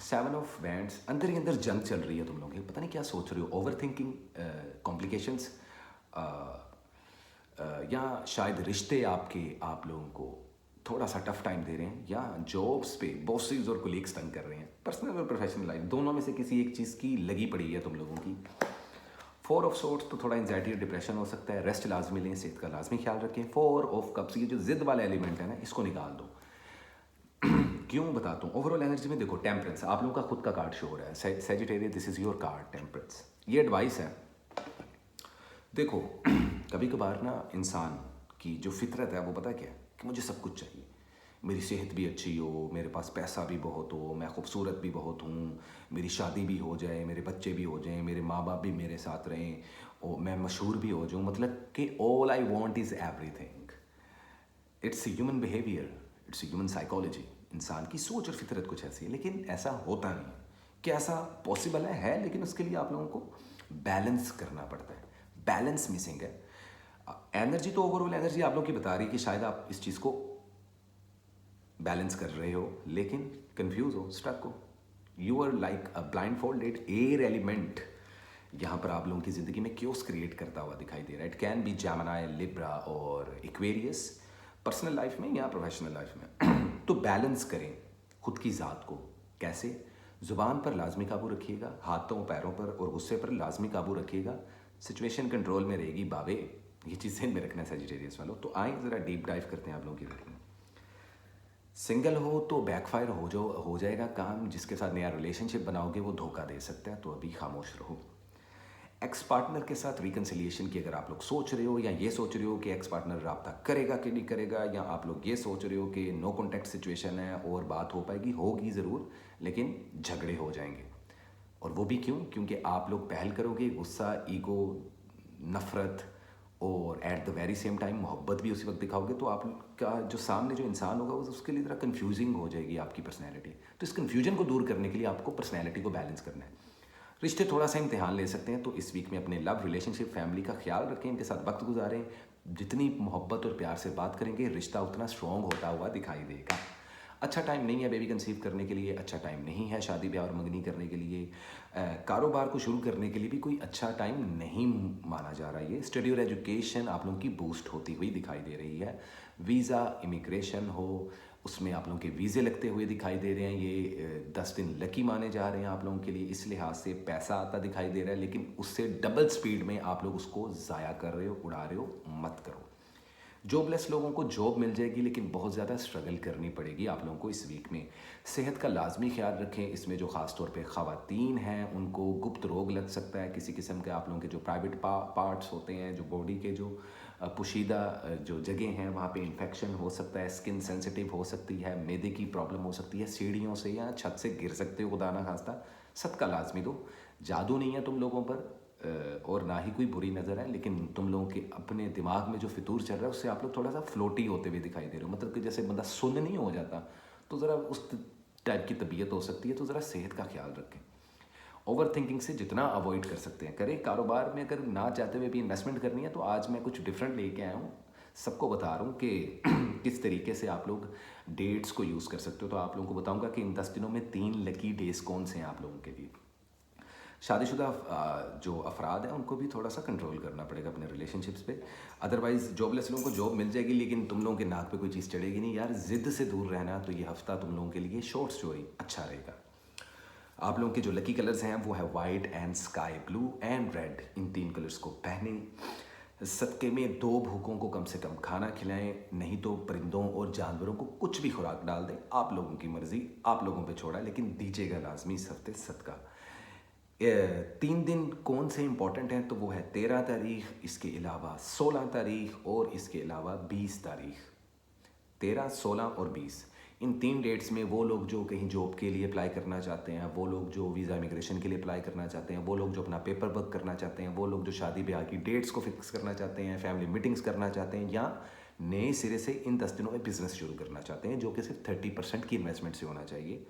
7 ऑफ बैंड्स, अंदर ही अंदर जंग चल रही है तुम लोगों की, पता नहीं क्या सोच रहे हो। ओवर थिंकिंग, कॉम्प्लिकेशंस, या शायद रिश्ते आपके आप लोगों को थोड़ा सा टफ टाइम दे रहे हैं, या जॉब्स पे बॉसेस और कोलीग्स तंग कर रहे हैं। पर्सनल और प्रोफेशनल लाइफ दोनों में से किसी एक चीज़ की लगी पड़ी है तुम लोगों की। 4 ऑफ सोर्ट्स, तो थोड़ा एंजाइटी और डिप्रेशन हो सकता है। रेस्ट लाजमी लें, सेहत का लाजमी ख्याल रखें। 4 ऑफ कप्स, ये जो जिद वाला एलिमेंट है ना, इसको निकाल दो। क्यों बताता हूँ। ओवरऑल एनर्जी में देखो टेम्परेंस, आप लोगों का खुद का कार्ड शो हो रहा है Sagittarius, this is your card temperance. ये एडवाइस है। देखो कभी कभार ना इंसान की जो फितरत है वो पता क्या है कि मुझे सब कुछ चाहिए, मेरी सेहत भी अच्छी हो, मेरे पास पैसा भी बहुत हो, मैं खूबसूरत भी बहुत हूँ, मेरी शादी भी हो जाए, मेरे बच्चे भी हो जाएं, मेरे माँ बाप भी मेरे साथ रहें और मैं मशहूर भी हो जाऊँ। मतलब कि all I want is everything. It's human behaviour, it's human psychology. इंसान की सोच और फितरत कुछ ऐसी है, लेकिन ऐसा होता नहीं है। क्या ऐसा पॉसिबल है लेकिन उसके लिए आप लोगों को बैलेंस करना पड़ता है। बैलेंस मिसिंग है। एनर्जी तो ओवरऑल एनर्जी आप लोगों की बता रही है कि शायद आप इस चीज़ को बैलेंस कर रहे हो, लेकिन कंफ्यूज हो, स्टक हो। You are like a blind folded air element यहाँ पर आप लोगों की ज़िंदगी में क्योस क्रिएट करता हुआ दिखाई दे रहा है। It can B Gemini, Libra और एक्वेरियस, पर्सनल लाइफ में या प्रोफेशनल लाइफ में। तो बैलेंस करें खुद की ज़ात को। कैसे? ज़ुबान पर लाजमी काबू रखिएगा, हाथों पैरों पर और गुस्से पर लाजमी काबू रखिएगा। सिचुएशन कंट्रोल में रहेगी बाबे, ये चीज़ ध्यान में रखना है सजिटेरियस वालों। तो आए ज़रा डीप डाइव करते हैं आप लोगों की रीडिंग में। सिंगल हो तो बैकफायर हो जाएगा काम। जिसके साथ नया रिलेशनशिप बनाओगे वो धोखा दे सकता है, तो अभी खामोश रहो। एक्स पार्टनर के साथ रिकन्सिलिएशन की अगर आप लोग सोच रहे हो, या ये सोच रहे हो कि एक्स पार्टनर रब्ता करेगा कि नहीं करेगा, या आप लोग ये सोच रहे हो कि नो कॉन्टैक्ट सिचुएशन है और बात हो पाएगी, होगी ज़रूर लेकिन झगड़े हो जाएंगे। और वो भी क्यों? क्योंकि आप लोग पहल करोगे, गुस्सा, ईगो, नफ़रत और at the very same time मोहब्बत भी उसी वक्त दिखाओगे, तो आपका जो सामने जो इंसान होगा उसके लिए ज़रा कन्फ्यूजिंग हो जाएगी आपकी पर्सनैलिटी। तो इस कन्फ्यूजन को दूर करने के लिए आपको पर्सनैलिटी को बैलेंस करना है। रिश्ते थोड़ा सा इम्तिहान ले सकते हैं, तो इस वीक में अपने लव, रिलेशनशिप, फैमिली का ख्याल रखें, इनके साथ वक्त गुजारें। जितनी मोहब्बत और प्यार से बात करेंगे रिश्ता उतना स्ट्रॉन्ग होता हुआ दिखाई देगा। अच्छा टाइम नहीं है बेबी कंसीव करने के लिए, अच्छा टाइम नहीं है शादी ब्याह और मंगनी करने के लिए, कारोबार को शुरू करने के लिए भी कोई अच्छा टाइम नहीं माना जा रहा है। ये स्टडी और एजुकेशन आप लोगों की बूस्ट होती हुई दिखाई दे रही है। वीज़ा, इमिग्रेशन हो, उसमें आप लोगों के वीज़े लगते हुए दिखाई दे रहे हैं। ये 10 दिन लकी माने जा रहे हैं आप लोगों के लिए। इस लिहाज से पैसा आता दिखाई दे रहा है, लेकिन उससे डबल स्पीड में आप लोग उसको ज़ाया कर रहे हो, उड़ा रहे हो, मत करो। जॉबलेस लोगों को जॉब मिल जाएगी, लेकिन बहुत ज़्यादा स्ट्रगल करनी पड़ेगी आप लोगों को इस वीक में। सेहत का लाजमी ख्याल रखें। इसमें जो ख़ास तौर पे ख़वातीन हैं उनको गुप्त रोग लग सकता है, किसी किस्म के आप लोगों के जो प्राइवेट पार्ट्स होते हैं, जो बॉडी के जो पोशीदा जो जगह हैं वहाँ पे इन्फेक्शन हो सकता है, स्किन सेंसिटिव हो सकती है, मैदे की प्रॉब्लम हो सकती है, सीढ़ियों से या छत से गिर सकते हो खुदा ना खास्ता। सदका लाजमी दो। जादू नहीं है तुम लोगों पर और ना ही कोई बुरी नज़र है, लेकिन तुम लोगों के अपने दिमाग में जो फितूर चल रहा है उससे आप लोग थोड़ा सा फ्लोटी होते हुए दिखाई दे रहे हो। मतलब कि जैसे बंदा सुन्न नहीं हो जाता, तो ज़रा उस टाइप की तबीयत हो सकती है। तो ज़रा सेहत का ख्याल रखें। ओवर थिंकिंग से जितना अवॉइड कर सकते हैं करें। कारोबार में अगर ना चाहते हुए भी इन्वेस्टमेंट करनी है, तो आज मैं कुछ डिफरेंट लेके आया हूँ, सबको बता रहा हूँ कि किस तरीके से आप लोग डेट्स को यूज़ कर सकते हो। तो आप लोगों को बताऊँगा कि इन 10 दिनों में 3 लकी डेज़ कौन से हैं आप लोगों के लिए। शादीशुदा जो अफराद हैं उनको भी थोड़ा सा कंट्रोल करना पड़ेगा अपने रिलेशनशिप्स पे। अदरवाइज़ जॉबलेस लोगों को जॉब मिल जाएगी, लेकिन तुम लोगों के नाक पे कोई चीज़ चढ़ेगी नहीं। यार ज़िद से दूर रहना, तो ये हफ्ता तुम लोगों के लिए शॉर्ट स्टोरी अच्छा रहेगा। आप लोगों के जो लकी कलर्स हैं वो है white and sky blue and red. In 3 colours को पहने। सदक़े में 2 भूखों को कम से कम खाना खिलाएं, नहीं तो परिंदों और जानवरों को कुछ भी खुराक डाल दें। आप लोगों की मर्ज़ी, आप लोगों पे छोड़ा, लेकिन दीजिएगा लाजमी इस हफ्ते सदका। 3 दिन कौन से इंपॉर्टेंट हैं, तो वो है 13 तारीख, इसके अलावा 16 तारीख और इसके अलावा 20 तारीख। 13, 16 और 20 इन 3 डेट्स में वो लोग जो कहीं जॉब के लिए अप्लाई करना चाहते हैं, वो लोग जो वीज़ा इमिग्रेशन के लिए अप्लाई करना चाहते हैं, वो लोग जो अपना पेपर वर्क करना चाहते हैं, वो लोग जो शादी ब्याह की डेट्स को फिक्स करना चाहते हैं, फैमिली मीटिंग्स करना चाहते हैं, या नए सिरे से इन 10 दिनों में बिजनेस शुरू करना चाहते हैं, जो कि सिर्फ 30% की इन्वेस्टमेंट से होना चाहिए,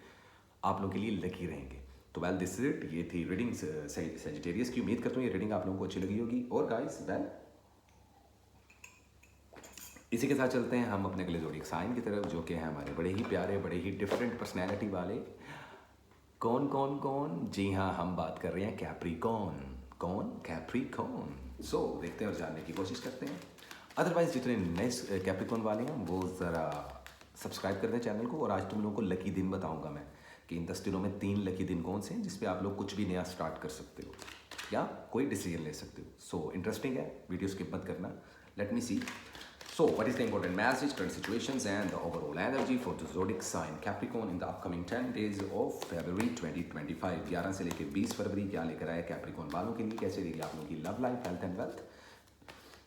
आप लोग के लिए लकी रहेंगे। तो वेल दिस इज इट। ये थी रीडिंग सजिटेरियस की। उम्मीद करता हूँ ये रीडिंग आप लोगों को अच्छी लगी होगी। और गाइस वेल इसी के साथ चलते हैं हम अपने अगले ज़ोडिएक साइन की तरफ, जो कि है हमारे बड़े ही प्यारे, बड़े ही डिफरेंट पर्सनैलिटी वाले। कौन कौन कौन? जी हाँ, हम बात कर रहे हैं कैप्रिकॉर्न। कौन? कैप्रिकॉर्न। सो देखते हैं और जानने की कोशिश करते हैं। अदरवाइज जितने नए कैप्रिकॉर्न वाले हैं वो ज़रा सब्सक्राइब कर दें चैनल को। और आज तुम लोगों को लकी दिन बताऊंगा मैं कि इन 10 दिनों में 3 लकी दिन कौन से हैं जिसपे आप लोग कुछ भी नया स्टार्ट कर सकते हो या कोई डिसीजन ले सकते हो। सो इंटरेस्टिंग है, वीडियो स्किप मत करना। Let me see. So, what is the important message, current situations, and the overall energy for the zodiac sign Capricorn in the upcoming 10 days of February 2025? 11 से लेकर 20 फरवरी क्या लेकर आया कैप्रिकॉर्न वालों के लिए? कैसे रहेगी आप लोगों की love life, health and wealth?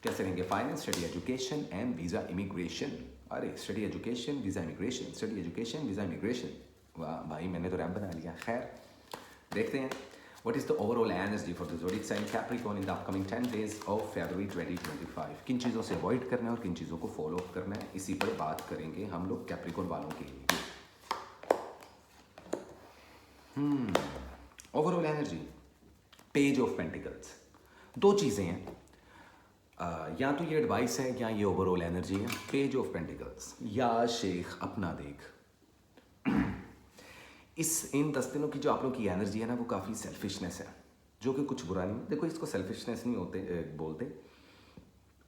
कैसे रहेंगे finance, study, education and visa immigration? अरे study, education, visa immigration, study, education, visa immigration, वाह भाई मैंने तो रैप बना लिया। खैर देखते हैं। What is the overall energy for the zodiac sign Capricorn in the upcoming 10 days of February 2025? किन चीज़ों से अवॉइड करना है और किन चीज़ों को फॉलो अप करना है, इसी पर बात करेंगे हम लोग कैप्रिकॉर्न वालों के लिए। Overall energy, page of pentacles. 2 चीज़ें हैं, या तो ये एडवाइस है या ये ओवरऑल एनर्जी है। पेज ऑफ पेंटिकल्स, या शेख अपना देख। इन 10 दिनों की जो आप लोग की एनर्जी है ना, वो काफ़ी सेल्फिशनेस है, जो कि कुछ बुरा नहीं है। देखो, इसको सेल्फिशनेस नहीं होते बोलते।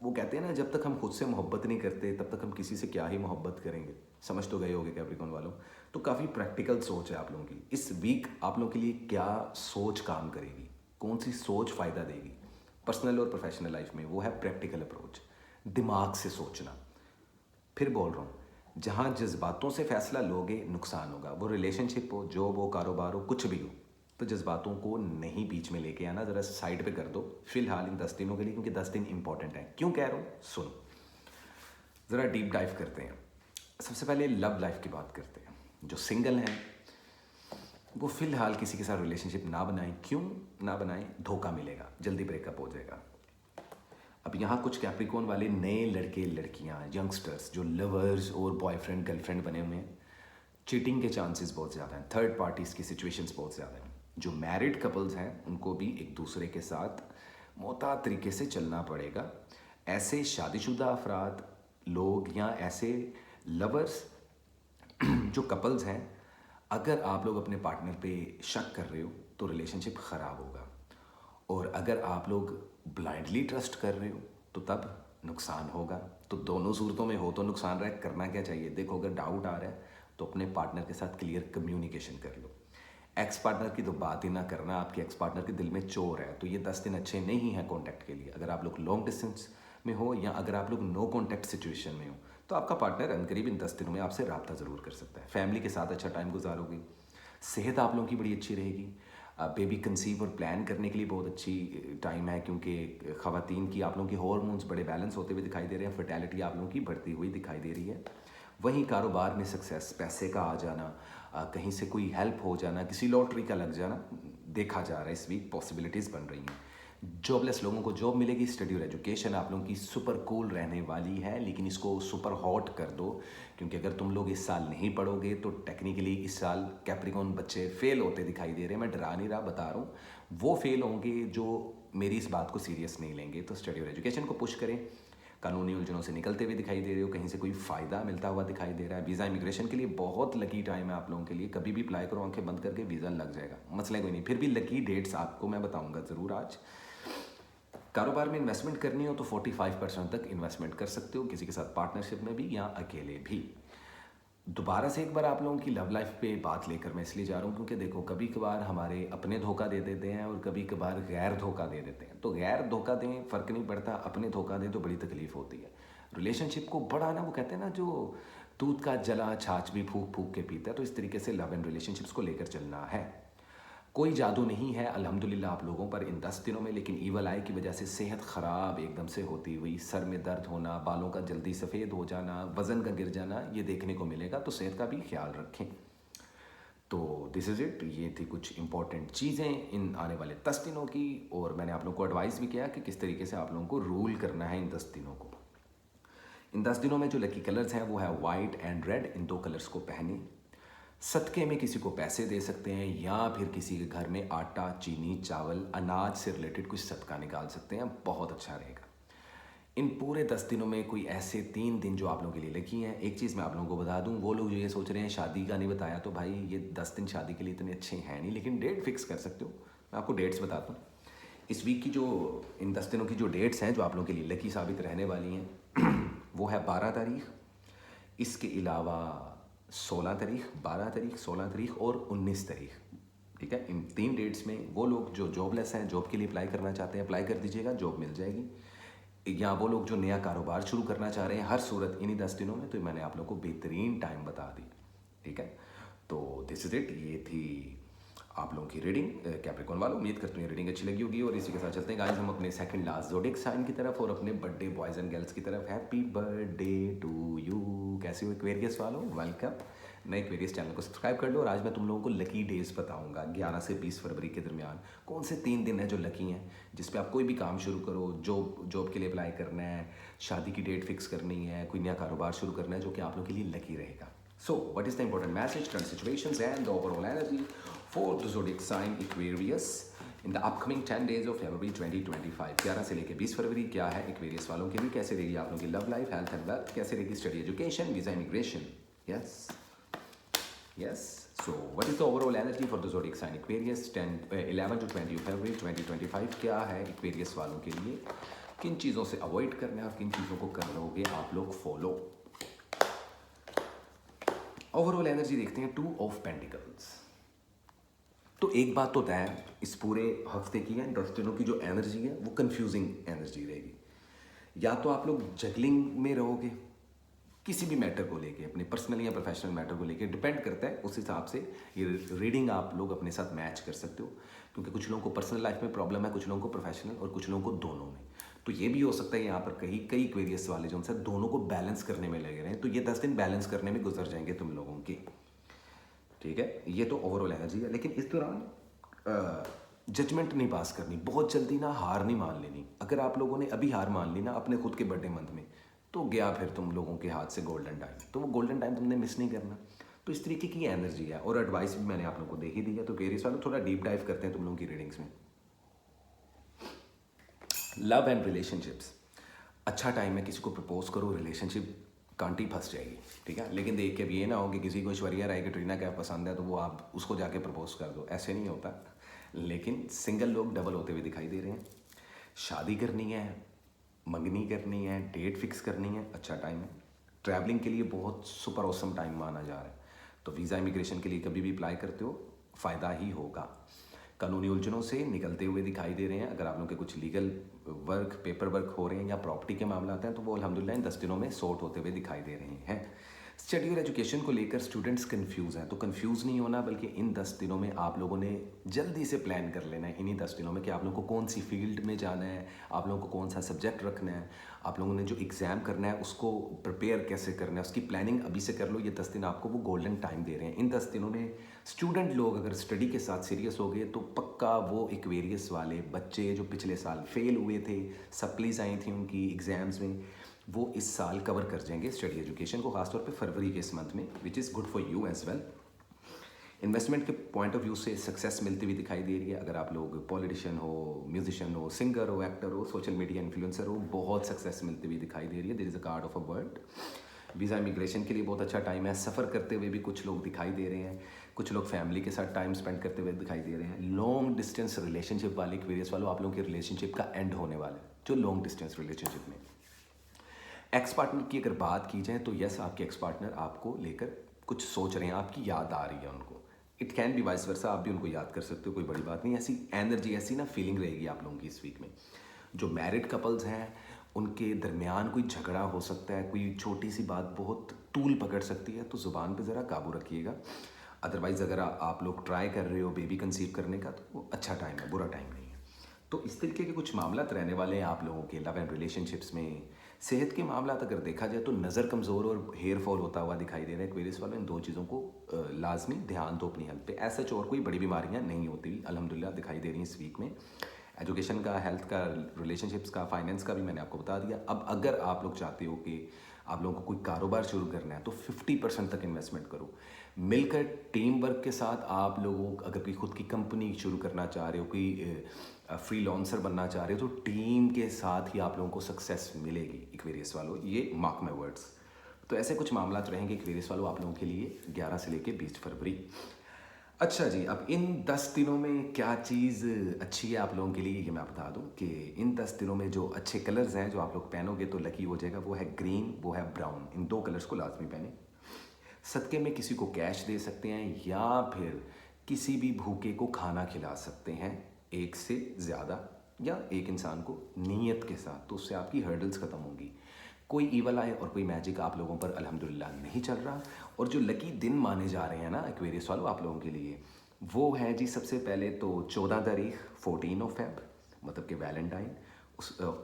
वो कहते हैं ना, जब तक हम खुद से मोहब्बत नहीं करते तब तक हम किसी से क्या ही मोहब्बत करेंगे। समझ तो गए होगे कैप्रिकॉर्न वालों। तो काफ़ी प्रैक्टिकल सोच है आप लोगों की। इस वीक आप लोगों के लिए क्या सोच काम करेगी, कौन सी सोच फ़ायदा देगी पर्सनल और प्रोफेशनल लाइफ में, वो है प्रैक्टिकल अप्रोच, दिमाग से सोचना। फिर बोल रहा हूँ, जहाँ जज्बातों से फैसला लोगे नुकसान होगा। वो रिलेशनशिप हो, जॉब हो, कारोबार हो, कुछ भी हो, तो जज्बातों को नहीं बीच में लेके आना, ज़रा साइड पे कर दो फिलहाल इन 10 दिनों के लिए, क्योंकि 10 दिन इंपॉर्टेंट है। क्यों कह रहा हूँ, सुनो, ज़रा डीप डाइव करते हैं। सबसे पहले लव लाइफ की बात करते हैं। जो सिंगल हैं वो फ़िलहाल किसी के साथ रिलेशनशिप ना बनाएं। क्यों ना बनाएं, धोखा मिलेगा, जल्दी ब्रेकअप हो जाएगा। अब यहाँ कुछ कैप्रिकॉर्न वाले नए लड़के लड़कियाँ, यंगस्टर्स जो लवर्स और बॉयफ्रेंड गर्लफ्रेंड बने हुए हैं, चीटिंग के चांसेस बहुत ज़्यादा हैं, थर्ड पार्टीज़ की सिचुएशंस बहुत ज़्यादा हैं। जो मैरिड कपल्स हैं उनको भी एक दूसरे के साथ मोहतात तरीके से चलना पड़ेगा। ऐसे शादीशुदा अफराद लोग या ऐसे लवर्स जो कपल्स हैं, अगर आप लोग अपने पार्टनर पे शक कर रहे हो तो रिलेशनशिप ख़राब होगा। और अगर आप लोग ब्लाइंडली ट्रस्ट कर रहे हो तो तब नुकसान होगा। तो दोनों सूरतों में हो तो नुकसान रहा है। करना क्या चाहिए, देखो, अगर डाउट आ रहा है तो अपने पार्टनर के साथ क्लियर कम्युनिकेशन कर लो। एक्स पार्टनर की तो बात ही ना करना। आपके एक्स पार्टनर के दिल में चोर है तो ये 10 दिन अच्छे नहीं हैं कॉन्टैक्ट के लिए। अगर आप लोग लॉन्ग डिस्टेंस में हो या अगर आप लोग नो कॉन्टैक्ट सिचुएशन में हो तो आपका पार्टनर अनकरीब इन 10 दिनों में आपसे रब्ता ज़रूर कर सकता है। फैमिली के साथ अच्छा टाइम गुजारोगे, सेहत आप लोगों की बड़ी अच्छी रहेगी। बेबी कंसीव और प्लान करने के लिए बहुत अच्छी टाइम है, क्योंकि ख़वातीन की आप लोगों के हॉर्मोन्स बड़े बैलेंस होते हुए दिखाई दे रहे हैं। फर्टिलिटी आप लोगों की बढ़ती हुई दिखाई दे रही है। वहीं कारोबार में सक्सेस, पैसे का आ जाना, कहीं से कोई हेल्प हो जाना, किसी लॉटरी का लग जाना देखा जा रहा है। इस वीक पॉसिबिलिटीज़ बन रही हैं। जॉबलेस लोगों को जॉब मिलेगी। स्टडी और एजुकेशन आप लोगों की सुपर कूल रहने वाली है, लेकिन इसको सुपर हॉट कर दो, क्योंकि अगर तुम लोग इस साल नहीं पढ़ोगे तो टेक्निकली इस साल कैप्रिकॉर्न बच्चे फेल होते दिखाई दे रहे हैं। मैं डरा नहीं रहा, बता रहा हूँ, वो फेल होंगे जो मेरी इस बात को सीरियस नहीं लेंगे। तो स्टडी और एजुकेशन को पुश करें। कानूनी उलझनों से निकलते हुए दिखाई दे रहे हो, कहीं से कोई फ़ायदा मिलता हुआ दिखाई दे रहा है। वीज़ा इमिग्रेशन के लिए बहुत लकी टाइम है आप लोगों के लिए। कभी भी अप्लाई करो, आंखें बंद करके वीज़ा लग जाएगा, मसले कोई नहीं। फिर भी लकी डेट्स आपको मैं बताऊंगा ज़रूर आज। कारोबार में इन्वेस्टमेंट करनी हो तो 45% तक इन्वेस्टमेंट कर सकते हो, किसी के साथ पार्टनरशिप में भी या अकेले भी। दोबारा से एक बार आप लोगों की लव लाइफ पे बात लेकर मैं इसलिए जा रहा हूँ क्योंकि देखो, कभी कभार हमारे अपने धोखा दे देते हैं और कभी कभार गैर धोखा दे देते हैं। तो गैर धोखा दें फ़र्क नहीं पड़ता, अपने धोखा दें तो बड़ी तकलीफ़ होती है। रिलेशनशिप को बड़ा ना, वो कहते हैं ना, जो दूध का जला छाछ भी फूक फूक के पीता है। तो इस तरीके से लव एंड रिलेशनशिप्स को लेकर चलना है। कोई जादू नहीं है अल्हम्दुलिल्लाह आप लोगों पर इन 10 दिनों में, लेकिन ईवल आई की वजह से सेहत ख़राब एकदम से होती हुई, सर में दर्द होना, बालों का जल्दी सफ़ेद हो जाना, वज़न का गिर जाना, ये देखने को मिलेगा। तो सेहत का भी ख्याल रखें। तो दिस इज़ इट। ये थी कुछ इंपॉर्टेंट चीज़ें इन आने वाले 10 दिनों की। और मैंने आप लोगों को एडवाइस भी किया कि किस तरीके से आप लोगों को रूल करना है इन 10 दिनों को। इन 10 दिनों में जो लकी कलर्स हैं वो है white and red. In 2 colours को पहने सदक़े में किसी को पैसे दे सकते हैं, या फिर किसी के घर में आटा, चीनी, चावल, अनाज से रिलेटेड कुछ सदका निकाल सकते हैं, बहुत अच्छा रहेगा। इन पूरे 10 दिनों में कोई ऐसे 3 दिन जो आप लोगों के लिए लकी हैं। एक चीज़ मैं आप लोगों को बता दूं, वो लोग जो ये सोच रहे हैं शादी का नहीं बताया, तो भाई ये 10 दिन शादी के लिए इतने अच्छे हैं नहीं, लेकिन डेट फिक्स कर सकते हो। मैं आपको डेट्स बताता हूँ। इस वीक की जो, इन 10 दिनों की जो डेट्स हैं जो आप लोगों के लिए लकी साबित रहने वाली हैं वो है 12 तारीख, इसके अलावा 16 तारीख, 12 तारीख, 16 तारीख और 19 तारीख। ठीक है, इन 3 डेट्स में वो लोग जो जॉबलेस हैं, जॉब के लिए अप्लाई करना चाहते हैं, अप्लाई कर दीजिएगा, जॉब मिल जाएगी। या वो लोग जो नया कारोबार शुरू करना चाह रहे हैं, हर सूरत इन्हीं 10 दिनों में। तो मैंने आप लोगों को बेहतरीन टाइम बता दी। ठीक है, तो दिस इज़ इट। ये थी आप लोगों की रीडिंग कैप्रिकॉर्न वालों। उम्मीद करते हैं रीडिंग अच्छी लगी होगी। और इसी के साथ चलते हैं गाइस हम अपने सेकंड लास्ट ज़ोडिएक साइन की तरफ और अपने बर्थडे बॉयज़ एंड गर्ल्स की तरफ। Happy birthday to you. कैसे हो एक्वेरियस वालों, वेलकम। नए एक्वेरियस चैनल को सब्सक्राइब कर लो। और आज मैं तुम लोगों को लकी डेज बताऊंगा 11 से 20 फरवरी के दरमियान कौन से 3 दिन हैं जो लकी हैं, जिस पे आप कोई भी काम शुरू करो, जॉब के लिए अप्लाई करना है, शादी की डेट फिक्स करनी है, कोई नया कारोबार शुरू करना है, जो कि आप लोगों के लिए लकी रहेगा। So, what is the important message, current situations and the overall energy for the zodiac sign Aquarius in the upcoming 10 days of February 2025? 11 से लेकर 20 फरवरी क्या है Aquarius वालों के लिए, कैसे रहेगी आप लोगों की love life, health and wealth, कैसे रहेगी study education, visa immigration. Yes, Yes. So, what is the overall energy for the zodiac sign Aquarius 11 to 20 February 2025? क्या है Aquarius वालों के लिए? किन चीज़ों से अवॉइड करना है और किन चीज़ों को कर लोगे आप लोग फॉलो? ओवरऑल एनर्जी देखते हैं, 2 ऑफ पेंटिकल्स। तो एक बात तो तय है इस पूरे हफ्ते की है, 10 दिनों की जो एनर्जी है वो कंफ्यूजिंग एनर्जी रहेगी। या तो आप लोग जगलिंग में रहोगे किसी भी मैटर को लेके, अपने पर्सनल या प्रोफेशनल मैटर को लेके, डिपेंड करता है। उस हिसाब से ये रीडिंग आप लोग अपने साथ मैच कर सकते हो, क्योंकि कुछ लोगों को पर्सनल लाइफ में प्रॉब्लम है, कुछ लोगों को प्रोफेशनल और कुछ लोगों को दोनों में। तो ये भी हो सकता है यहाँ पर कई एक्वेरियस वाले जो उनसे दोनों को बैलेंस करने में लगे रहे हैं, तो ये 10 दिन बैलेंस करने में गुजर जाएंगे तुम लोगों के। ठीक है, ये तो ओवरऑल एनर्जी है। लेकिन इस दौरान जजमेंट नहीं पास करनी, बहुत जल्दी ना हार नहीं मान लेनी। अगर आप लोगों ने अभी हार मान ली ना अपने खुद के बर्थडे मंथ में, तो गया फिर तुम लोगों के हाथ से गोल्डन टाइम। तो वो गोल्डन टाइम तुमने मिस नहीं करना। तो इस तरीके की एनर्जी है, और एडवाइस भी मैंने आप लोगों को दे ही दी है। तो एक्वेरियस वालों थोड़ा डीप डाइव करते हैं तुम लोगों की रीडिंग्स में। लव एंड रिलेशनशिप्स, अच्छा टाइम है, किसी को प्रपोज करो, रिलेशनशिप कांटी फंस जाएगी। ठीक है, लेकिन देख के भी ये ना हो कि किसी को ऐश्वर्या राय कैटरीना कैफ पसंद है तो वो आप उसको जाके प्रपोज कर दो, ऐसे नहीं होता। लेकिन सिंगल लोग डबल होते हुए दिखाई दे रहे हैं। शादी करनी है, मंगनी करनी है, डेट फिक्स करनी है, अच्छा टाइम है। ट्रैवलिंग के लिए बहुत सुपर ऑसम टाइम माना जा रहा है। तो वीज़ा इमिग्रेशन के लिए कभी भी अप्लाई करते हो फ़ायदा ही होगा। कानूनी उलझनों से निकलते हुए दिखाई दे रहे हैं। अगर आप लोग के कुछ लीगल वर्क, पेपर वर्क हो रहे हैं या प्रॉपर्टी के मामला आते हैं तो वो अल्हम्दुलिल्लाह इन 10 दिनों में सॉर्ट होते हुए दिखाई दे रहे हैं। स्टडी और एजुकेशन को लेकर स्टूडेंट्स कंफ्यूज हैं, तो कंफ्यूज नहीं होना, बल्कि इन 10 दिनों में आप लोगों ने जल्दी से प्लान कर लेना है इन्हीं 10 दिनों में कि आप लोगों को कौन सी फील्ड में जाना है, आप लोगों को कौन सा सब्जेक्ट रखना है, आप लोगों ने जो एग्ज़ाम करना है उसको प्रिपेयर कैसे करना है, उसकी प्लानिंग अभी से कर लो। ये 10 दिन आपको वो गोल्डन टाइम दे रहे हैं। इन 10 दिनों में स्टूडेंट लोग अगर स्टडी के साथ सीरियस हो गए तो पक्का वो एक्वेरियस वाले बच्चे जो पिछले साल फेल हुए थे, सप्लीज आई थी उनकी एग्ज़ाम्स में, वो इस साल कवर कर जाएंगे स्टडी एजुकेशन को, खासतौर पे फरवरी के इस मंथ में, which is good for you as well. Investment के पॉइंट ऑफ व्यू से सक्सेस मिलती हुई दिखाई दे रही है। अगर आप लोग पॉलिटिशियन हो, म्यूजिशियन हो, सिंगर हो, एक्टर हो, सोशल मीडिया इन्फ्लुएंसर हो, बहुत सक्सेस मिलती हुई दिखाई दे रही है। There is a card of a bird. Visa immigration के लिए बहुत अच्छा टाइम है। सफ़र करते हुए भी कुछ लोग दिखाई दे रहे हैं, कुछ लोग फैमिली के साथ टाइम स्पेंड करते हुए दिखाई दे रहे हैं। लॉन्ग डिस्टेंस रिलेशनशिप वाले एक्वेरियस वालों, आप लोगों के रिलेशनशिप का एंड होने वाला है, जो लॉन्ग डिस्टेंस रिलेशनशिप में। एक्स पार्टनर की अगर बात की जाए तो यस, आपके एक्स पार्टनर आपको लेकर कुछ सोच रहे हैं, आपकी याद आ रही है उनको। इट कैन बी वाइस वर्सा, आप भी उनको याद कर सकते हो, कोई बड़ी बात नहीं। ऐसी एनर्जी, ऐसी ना फीलिंग रहेगी आप लोगों की इस वीक में। जो मैरिड कपल्स हैं उनके दरमियान कोई झगड़ा हो सकता है, कोई छोटी सी बात बहुत तूल पकड़ सकती है, तो ज़ुबान पे ज़रा काबू रखिएगा। अदरवाइज़ अगर आप लोग ट्राई कर रहे हो बेबी कंसीव करने का, तो वो अच्छा टाइम है, बुरा टाइम नहीं है। तो इस तरीके के कुछ मामला रहने वाले हैं आप लोगों के लव एंड रिलेशनशिप्स में। सेहत के मामला अगर देखा जाए तो नज़र कमज़ोर और हेयर फॉल होता हुआ दिखाई दे रहा है एक्वेरियस वालों। इन 2 चीज़ों को लाजमी ध्यान दो अपनी हेल्थ पे। ऐसा और कोई बड़ी बीमारियां नहीं होती अल्हम्दुलिल्लाह दिखाई दे रही हैं इस वीक में। एजुकेशन का, हेल्थ का, रिलेशनशिप्स का, फाइनेंस का भी मैंने आपको बता दिया। अब अगर आप लोग चाहते हो कि आप लोगों को कोई कारोबार शुरू करना है तो 50% तक इन्वेस्टमेंट करो। मिलकर टीम वर्क के साथ आप लोगों अगर कोई खुद की कंपनी शुरू करना चाह रहे हो, कोई फ्रीलांसर बनना चाह रहे हो, तो टीम के साथ ही आप लोगों को सक्सेस मिलेगी एक्वेरियस वालों, ये मार्क माय वर्ड्स। तो ऐसे कुछ मामला रहेंगे एक्वेरियस वालों आप लोगों के लिए 11 से लेकर 20 फरवरी। अच्छा जी, अब इन 10 दिनों में क्या चीज़ अच्छी है आप लोगों के लिए, ये मैं बता दूं कि इन 10 दिनों में जो अच्छे कलर्स हैं जो आप लोग पहनोगे तो लकी हो जाएगा, वो है ग्रीन, वो है ब्राउन। इन 2 कलर्स को लाजमी पहने। सदक़े में किसी को कैश दे सकते हैं या फिर किसी भी भूखे को खाना खिला सकते हैं, एक से ज़्यादा या एक इंसान को नीयत के साथ, तो उससे आपकी हर्डल्स ख़त्म होंगी। कोई ईवल आए और कोई मैजिक आप लोगों पर अल्हम्दुलिल्लाह नहीं चल रहा। और जो लकी दिन माने जा रहे हैं ना एक्वेरियस वालों आप लोगों के लिए, वो है जी सबसे पहले तो 14 तारीख 14 ऑफ फेब, मतलब कि वैलेंटाइन।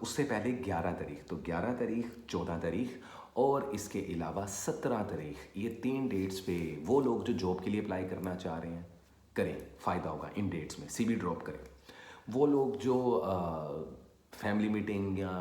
उससे पहले 11 तारीख, तो 11 तारीख, 14 तारीख और इसके अलावा 17 तारीख, ये 3 डेट्स पे वो लोग जो जॉब के लिए अप्लाई करना चाह रहे हैं करें, फ़ायदा होगा इन डेट्स में, CV ड्रॉप करें। वो लोग जो फैमिली मीटिंग या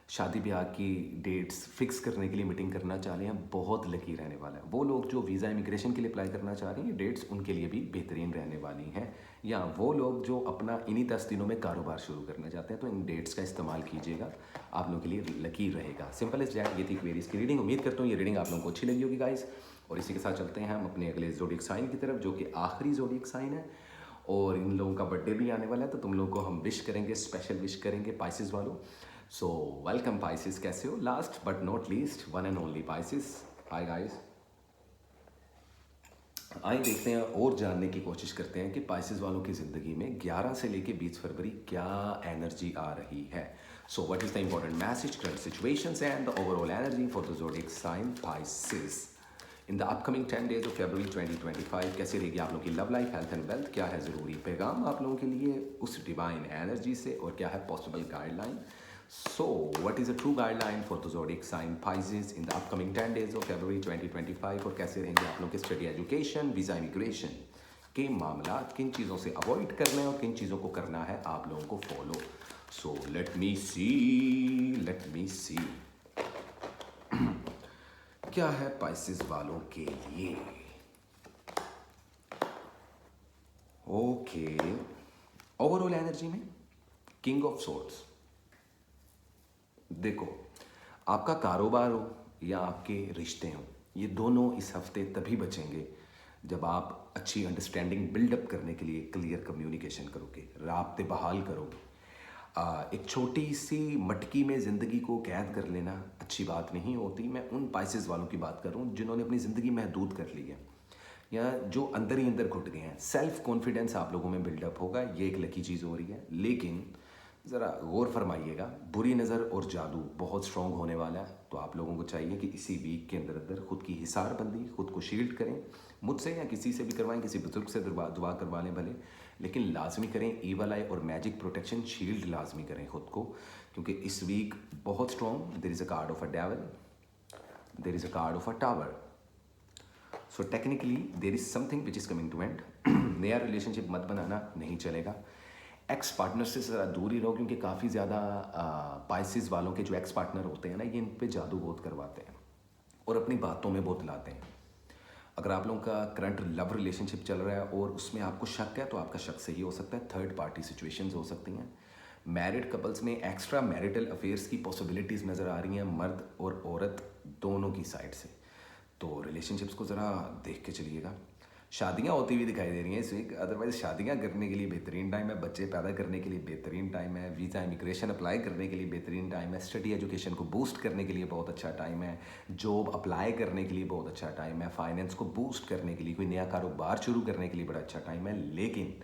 शादी ब्याह की डेट्स फिक्स करने के लिए मीटिंग करना चाह रहे हैं, बहुत लकी रहने वाला है। वो लोग जो वीज़ा इमिग्रेशन के लिए अप्लाई करना चाह रहे हैं, ये डेट्स उनके लिए भी बेहतरीन रहने वाली हैं। या वो लोग जो अपना इन्हीं 10 दिनों में कारोबार शुरू करना चाहते हैं, तो इन डेट्स का इस्तेमाल कीजिएगा, आप लोगों के लिए लकी रहेगा। सिंपल इस दैट, ये थी क्वेरीज की रीडिंग। उम्मीद करता हूँ ये रीडिंग आप लोगों को अच्छी लगी होगी गाइस। और इसी के साथ चलते हैं हम अपने अगले ज़ोडिएक साइन की तरफ, जो कि आखिरी ज़ोडिएक साइन है। और इन लोगों का बर्थडे भी आने वाला है, तो तुम लोगों को हम विश करेंगे, स्पेशल विश करेंगे पाइसेस वालों। सो वेलकम पाइसेस, कैसे हो? Last but not least, one and only Pisces. Hi guys, आइए देखते हैं और जानने की कोशिश करते हैं कि पाइसेस वालों की ज़िंदगी में 11 से लेके 20 फरवरी क्या एनर्जी आ रही है। So what is the important message, current situations and the overall energy for the zodiac sign Pisces in the upcoming 10 days of फरवरी 2025। कैसे रहेगी आप लोगों की love life, health and wealth, क्या है ज़रूरी पैगाम आप लोगों के लिए उस डिवाइन एनर्जी से, और क्या है possible guideline. So, what is a true guideline for the zodiac sign Pisces in the upcoming 10 days of February 2025? और कैसे रहेंगे आप लोग के स्टडी, एजुकेशन, वीज़ा, इमिग्रेशन के मामला, किन चीज़ों से अवॉइड करना है और किन चीज़ों को करना है आप लोगों को फॉलो। सो लेट मी सी क्या है पाइसेस वालों के लिए। ओके, ओवरऑल एनर्जी में किंग ऑफ सोर्ड्स। देखो, आपका कारोबार हो या आपके रिश्ते हों, ये दोनों इस हफ्ते तभी बचेंगे जब आप अच्छी अंडरस्टैंडिंग बिल्डअप करने के लिए क्लियर कम्युनिकेशन करोगे, राब्ते बहाल करोगे। एक छोटी सी मटकी में ज़िंदगी को कैद कर लेना अच्छी बात नहीं होती। मैं उन पाइसेस वालों की बात कर रहा हूँ जिन्होंने अपनी ज़िंदगी महदूद कर ली है, या जो अंदर ही अंदर घुट गए हैं। सेल्फ कॉन्फिडेंस आप लोगों में बिल्डअप होगा, ये एक लकी चीज़ हो रही है। लेकिन ज़रा गौर फरमाइएगा, बुरी नज़र और जादू बहुत स्ट्रॉन्ग होने वाला है। तो आप लोगों को चाहिए कि इसी वीक के अंदर अंदर खुद की हिसारबंदी, खुद को शील्ड करें। मुझसे या किसी से भी करवाएं, किसी बुजुर्ग से दुआ करवा लें भले, लेकिन लाजमी करें ईवल आई और मैजिक प्रोटेक्शन शील्ड लाजमी करें खुद को, क्योंकि इस वीक बहुत strong. There is a card of a devil, there is a card of a tower. So technically there is something which is coming to end. नया रिलेशनशिप मत बनाना, नहीं चलेगा। एक्स पार्टनर से ज़रा दूर ही रहो, क्योंकि काफ़ी ज़्यादा पाइसेस वालों के जो एक्स पार्टनर होते हैं ना, ये इन पे जादू बहुत करवाते हैं और अपनी बातों में बहुत लाते हैं। अगर आप लोगों का करंट लव रिलेशनशिप चल रहा है और उसमें आपको शक है, तो आपका शक सही हो सकता है। थर्ड पार्टी सिचुएशंस हो सकती हैं। मैरिड कपल्स में एक्स्ट्रा मैरिटल अफेयर्स की पॉसिबिलिटीज़ नज़र आ रही हैं, मर्द और औरत दोनों की साइड से। तो रिलेशनशिप्स को ज़रा देख के चलिएगा। शादियाँ होती हुई दिखाई दे रही हैं इस वीक। अदरवाइज़ शादियाँ करने के लिए बेहतरीन टाइम है, बच्चे पैदा करने के लिए बेहतरीन टाइम है, वीज़ा इमिग्रेशन अप्लाई करने के लिए बेहतरीन टाइम है, स्टडी एजुकेशन को बूस्ट करने के लिए बहुत अच्छा टाइम है, जॉब अप्लाई करने के लिए बहुत अच्छा टाइम है, फाइनेंस को बूस्ट करने के लिए, कोई नया कारोबार शुरू करने के लिए बड़ा अच्छा टाइम है। लेकिन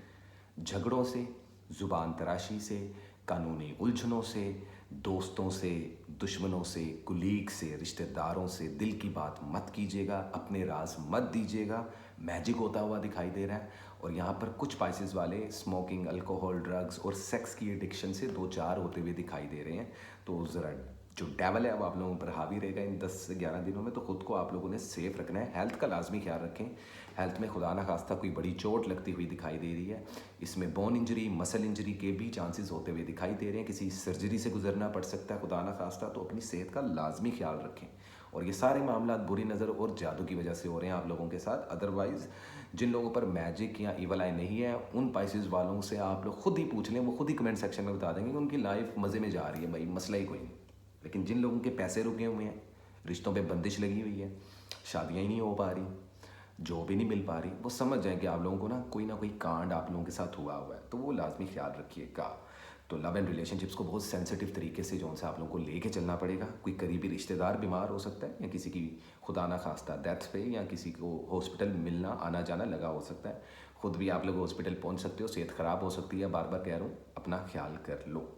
झगड़ों से, ज़ुबान तराशी से, कानूनी उलझनों से, दोस्तों से, दुश्मनों से, कुलीग से, रिश्तेदारों से दिल की बात मत कीजिएगा, अपने राज मत दीजिएगा। मैजिक होता हुआ दिखाई दे रहा है। और यहाँ पर कुछ पाइसेस वाले स्मोकिंग, अल्कोहल, ड्रग्स और सेक्स की एडिक्शन से 2-4 होते हुए दिखाई दे रहे हैं। तो ज़रा जो डेवल है वो आप लोगों पर हावी रहेगा इन 10 से 11 दिनों में। तो खुद को आप लोगों ने सेफ रखना है। हेल्थ का लाजमी ख्याल रखें। हेल्थ में खुदा ना खास्ता कोई बड़ी चोट लगती हुई दिखाई दे रही है। इसमें बोन इंजरी, मसल इंजरी के भी चांसेस होते हुए दिखाई दे रहे हैं। किसी सर्जरी से गुजरना पड़ सकता है खुदा ना खास्ता। तो अपनी सेहत का लाजमी ख्याल रखें। और ये सारे मामला बुरी नज़र और जादू की वजह से हो रहे हैं आप लोगों के साथ। अदरवाइज़ जिन लोगों पर मैजिक या ईवल आई नहीं है, उन पाइसेस वालों से आप लोग खुद ही पूछ लें, वो खुद ही कमेंट सेक्शन में बता देंगे कि उनकी लाइफ मज़े में जा रही है, भाई मसला ही कोई नहीं। लेकिन जिन लोगों के पैसे रुके हुए हैं, रिश्तों पे बंदिश लगी हुई है, शादियाँ ही नहीं हो पा रही, जॉब ही नहीं मिल पा रही, वो समझ जाएं कि आप लोगों को ना कोई कांड आप लोगों के साथ हुआ है। तो वो लाजमी ख्याल रखिएगा। तो लव एंड रिलेशनशिप्स को बहुत सेंसिटिव तरीके से जो है आप लोगों को लेके चलना पड़ेगा। कोई करीबी रिश्तेदार बीमार हो सकता है, या किसी की खुदा ना खास्ता डेथ पे, या किसी को हॉस्पिटल मिलना आना जाना लगा हो सकता है। खुद भी आप लोग हॉस्पिटल पहुंच सकते हो, सेहत ख़राब हो सकती है। बार बार कह रहा हूँ, अपना ख्याल कर लो।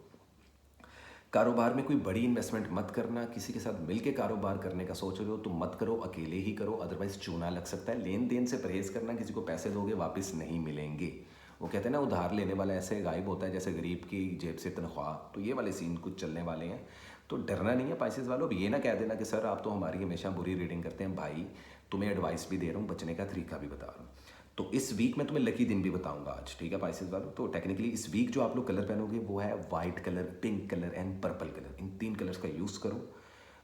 कारोबार में कोई बड़ी इन्वेस्टमेंट मत करना। किसी के साथ मिलके कारोबार करने का सोच रहे हो तो मत करो, अकेले ही करो, अदरवाइज चूना लग सकता है। लेन देन से परहेज़ करना। किसी को पैसे दोगे वापस नहीं मिलेंगे। वो कहते हैं ना, उधार लेने वाला ऐसे गायब होता है जैसे गरीब की जेब से तनख्वाह। तो ये वाले सीन कुछ चलने वाले हैं। तो डरना नहीं है पाइसेस वालों। अब ये ना कह देना कि सर आप तो हमारी हमेशा बुरी रीडिंग करते हैं। भाई तुम्हें एडवाइस भी दे रहा हूँ, बचने का तरीका भी बता रहा हूँ। तो इस वीक मैं तुम्हें लकी दिन भी बताऊंगा आज, ठीक है पाइसेस वालों। तो टेक्निकली इस वीक जो आप लोग कलर पहनोगे वो है white colour, pink colour and purple colour. In 3 colours का यूज़ करो।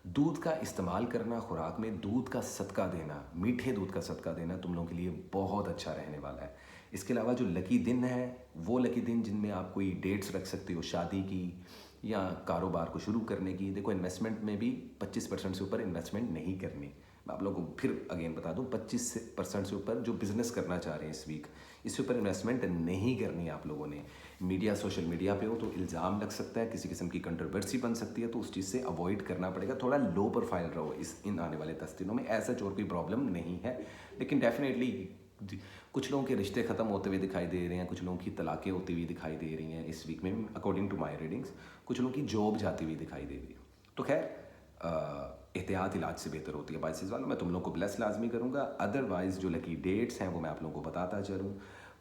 दूध का इस्तेमाल करना, खुराक में दूध का सदका देना, मीठे दूध का सदका देना तुम लोगों के लिए बहुत अच्छा रहने वाला है। इसके अलावा जो लकी दिन है, वो लकी दिन जिनमें आप कोई डेट्स रख सकते हो शादी की या कारोबार को शुरू करने की। देखो, इन्वेस्टमेंट में भी 25% से ऊपर इन्वेस्टमेंट नहीं करनी। मैं आप लोगों को फिर अगेन बता दूं 25% से ऊपर जो बिजनेस करना चाह रहे हैं इस वीक, इसके ऊपर इन्वेस्टमेंट नहीं करनी है आप लोगों ने। मीडिया सोशल मीडिया पे हो तो इल्ज़ाम लग सकता है, किसी किस्म की कंट्रोवर्सी बन सकती है, तो उस चीज़ से अवॉइड करना पड़ेगा। थोड़ा लो प्रोफाइल रहो इन आने वाले 10 दिनों में, ऐसा और कोई प्रॉब्लम नहीं है। लेकिन डेफिनेटली कुछ लोगों के रिश्ते ख़त्म होते हुए दिखाई दे रहे हैं, कुछ लोगों की तलाक़ें होती हुई दिखाई दे रही हैं इस वीक में अकॉर्डिंग टू माई रीडिंग्स। कुछ लोगों की जॉब जाती हुई दिखाई दे रही है। तो खैर एहतियात इलाज से बेहतर होती है। बाइसिस वालों मैं तुम लोगों को ब्लेस लाजमी करूँगा। अदरवाइज़ जो लकी डेट्स हैं वो मैं आप लोगों को बताता चलूँ,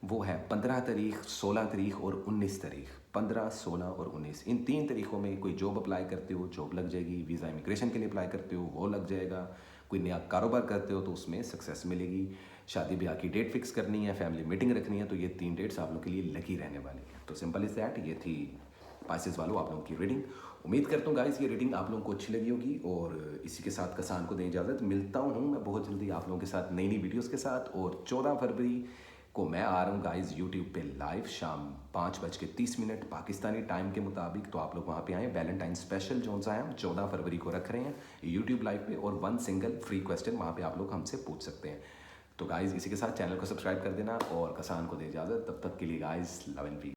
वो है 15 तारीख, 16 तारीख और 19 तारीख। 15, 16 और 19 इन 3 तारीखों में कोई जॉब अप्लाई करते हो, जॉब लग जाएगी। वीज़ा इमिग्रेशन के लिए अप्लाई करते हो, वो लग जाएगा। कोई नया कारोबार करते हो तो उसमें सक्सेस मिलेगी। शादी ब्याह की डेट फिक्स करनी है, फैमिली मीटिंग रखनी है, तो ये 3 डेट्स आप लोगों के लिए लकी रहने वाली है। तो सिंपल इज़ दैट, ये थी पाइसेस वालों आप लोगों की रीडिंग। उम्मीद करता हूँ गाइस ये रीडिंग आप लोगों को अच्छी लगी होगी, और इसी के साथ कसान को दें इजाज़त। मिलता हूँ मैं बहुत जल्दी आप लोगों के साथ नई नई वीडियोस के साथ। और 14 फरवरी को मैं आ रहा हूँ गाइस यूट्यूब पे लाइव शाम 5:30 पाकिस्तानी टाइम के मुताबिक। तो आप लोग वहाँ पे आएँ। वैलेंटाइन स्पेशल जो सा है हम 14 फरवरी को रख रहे हैं यूट्यूब लाइव पे, और 1 सिंगल फ्री क्वेश्चन वहाँ पे आप लोग हमसे पूछ सकते हैं। तो गाइस इसी के साथ चैनल को सब्सक्राइब कर देना, और कसान को दे इजाज़त। तब तक के लिए गाइस लव एंड पीस।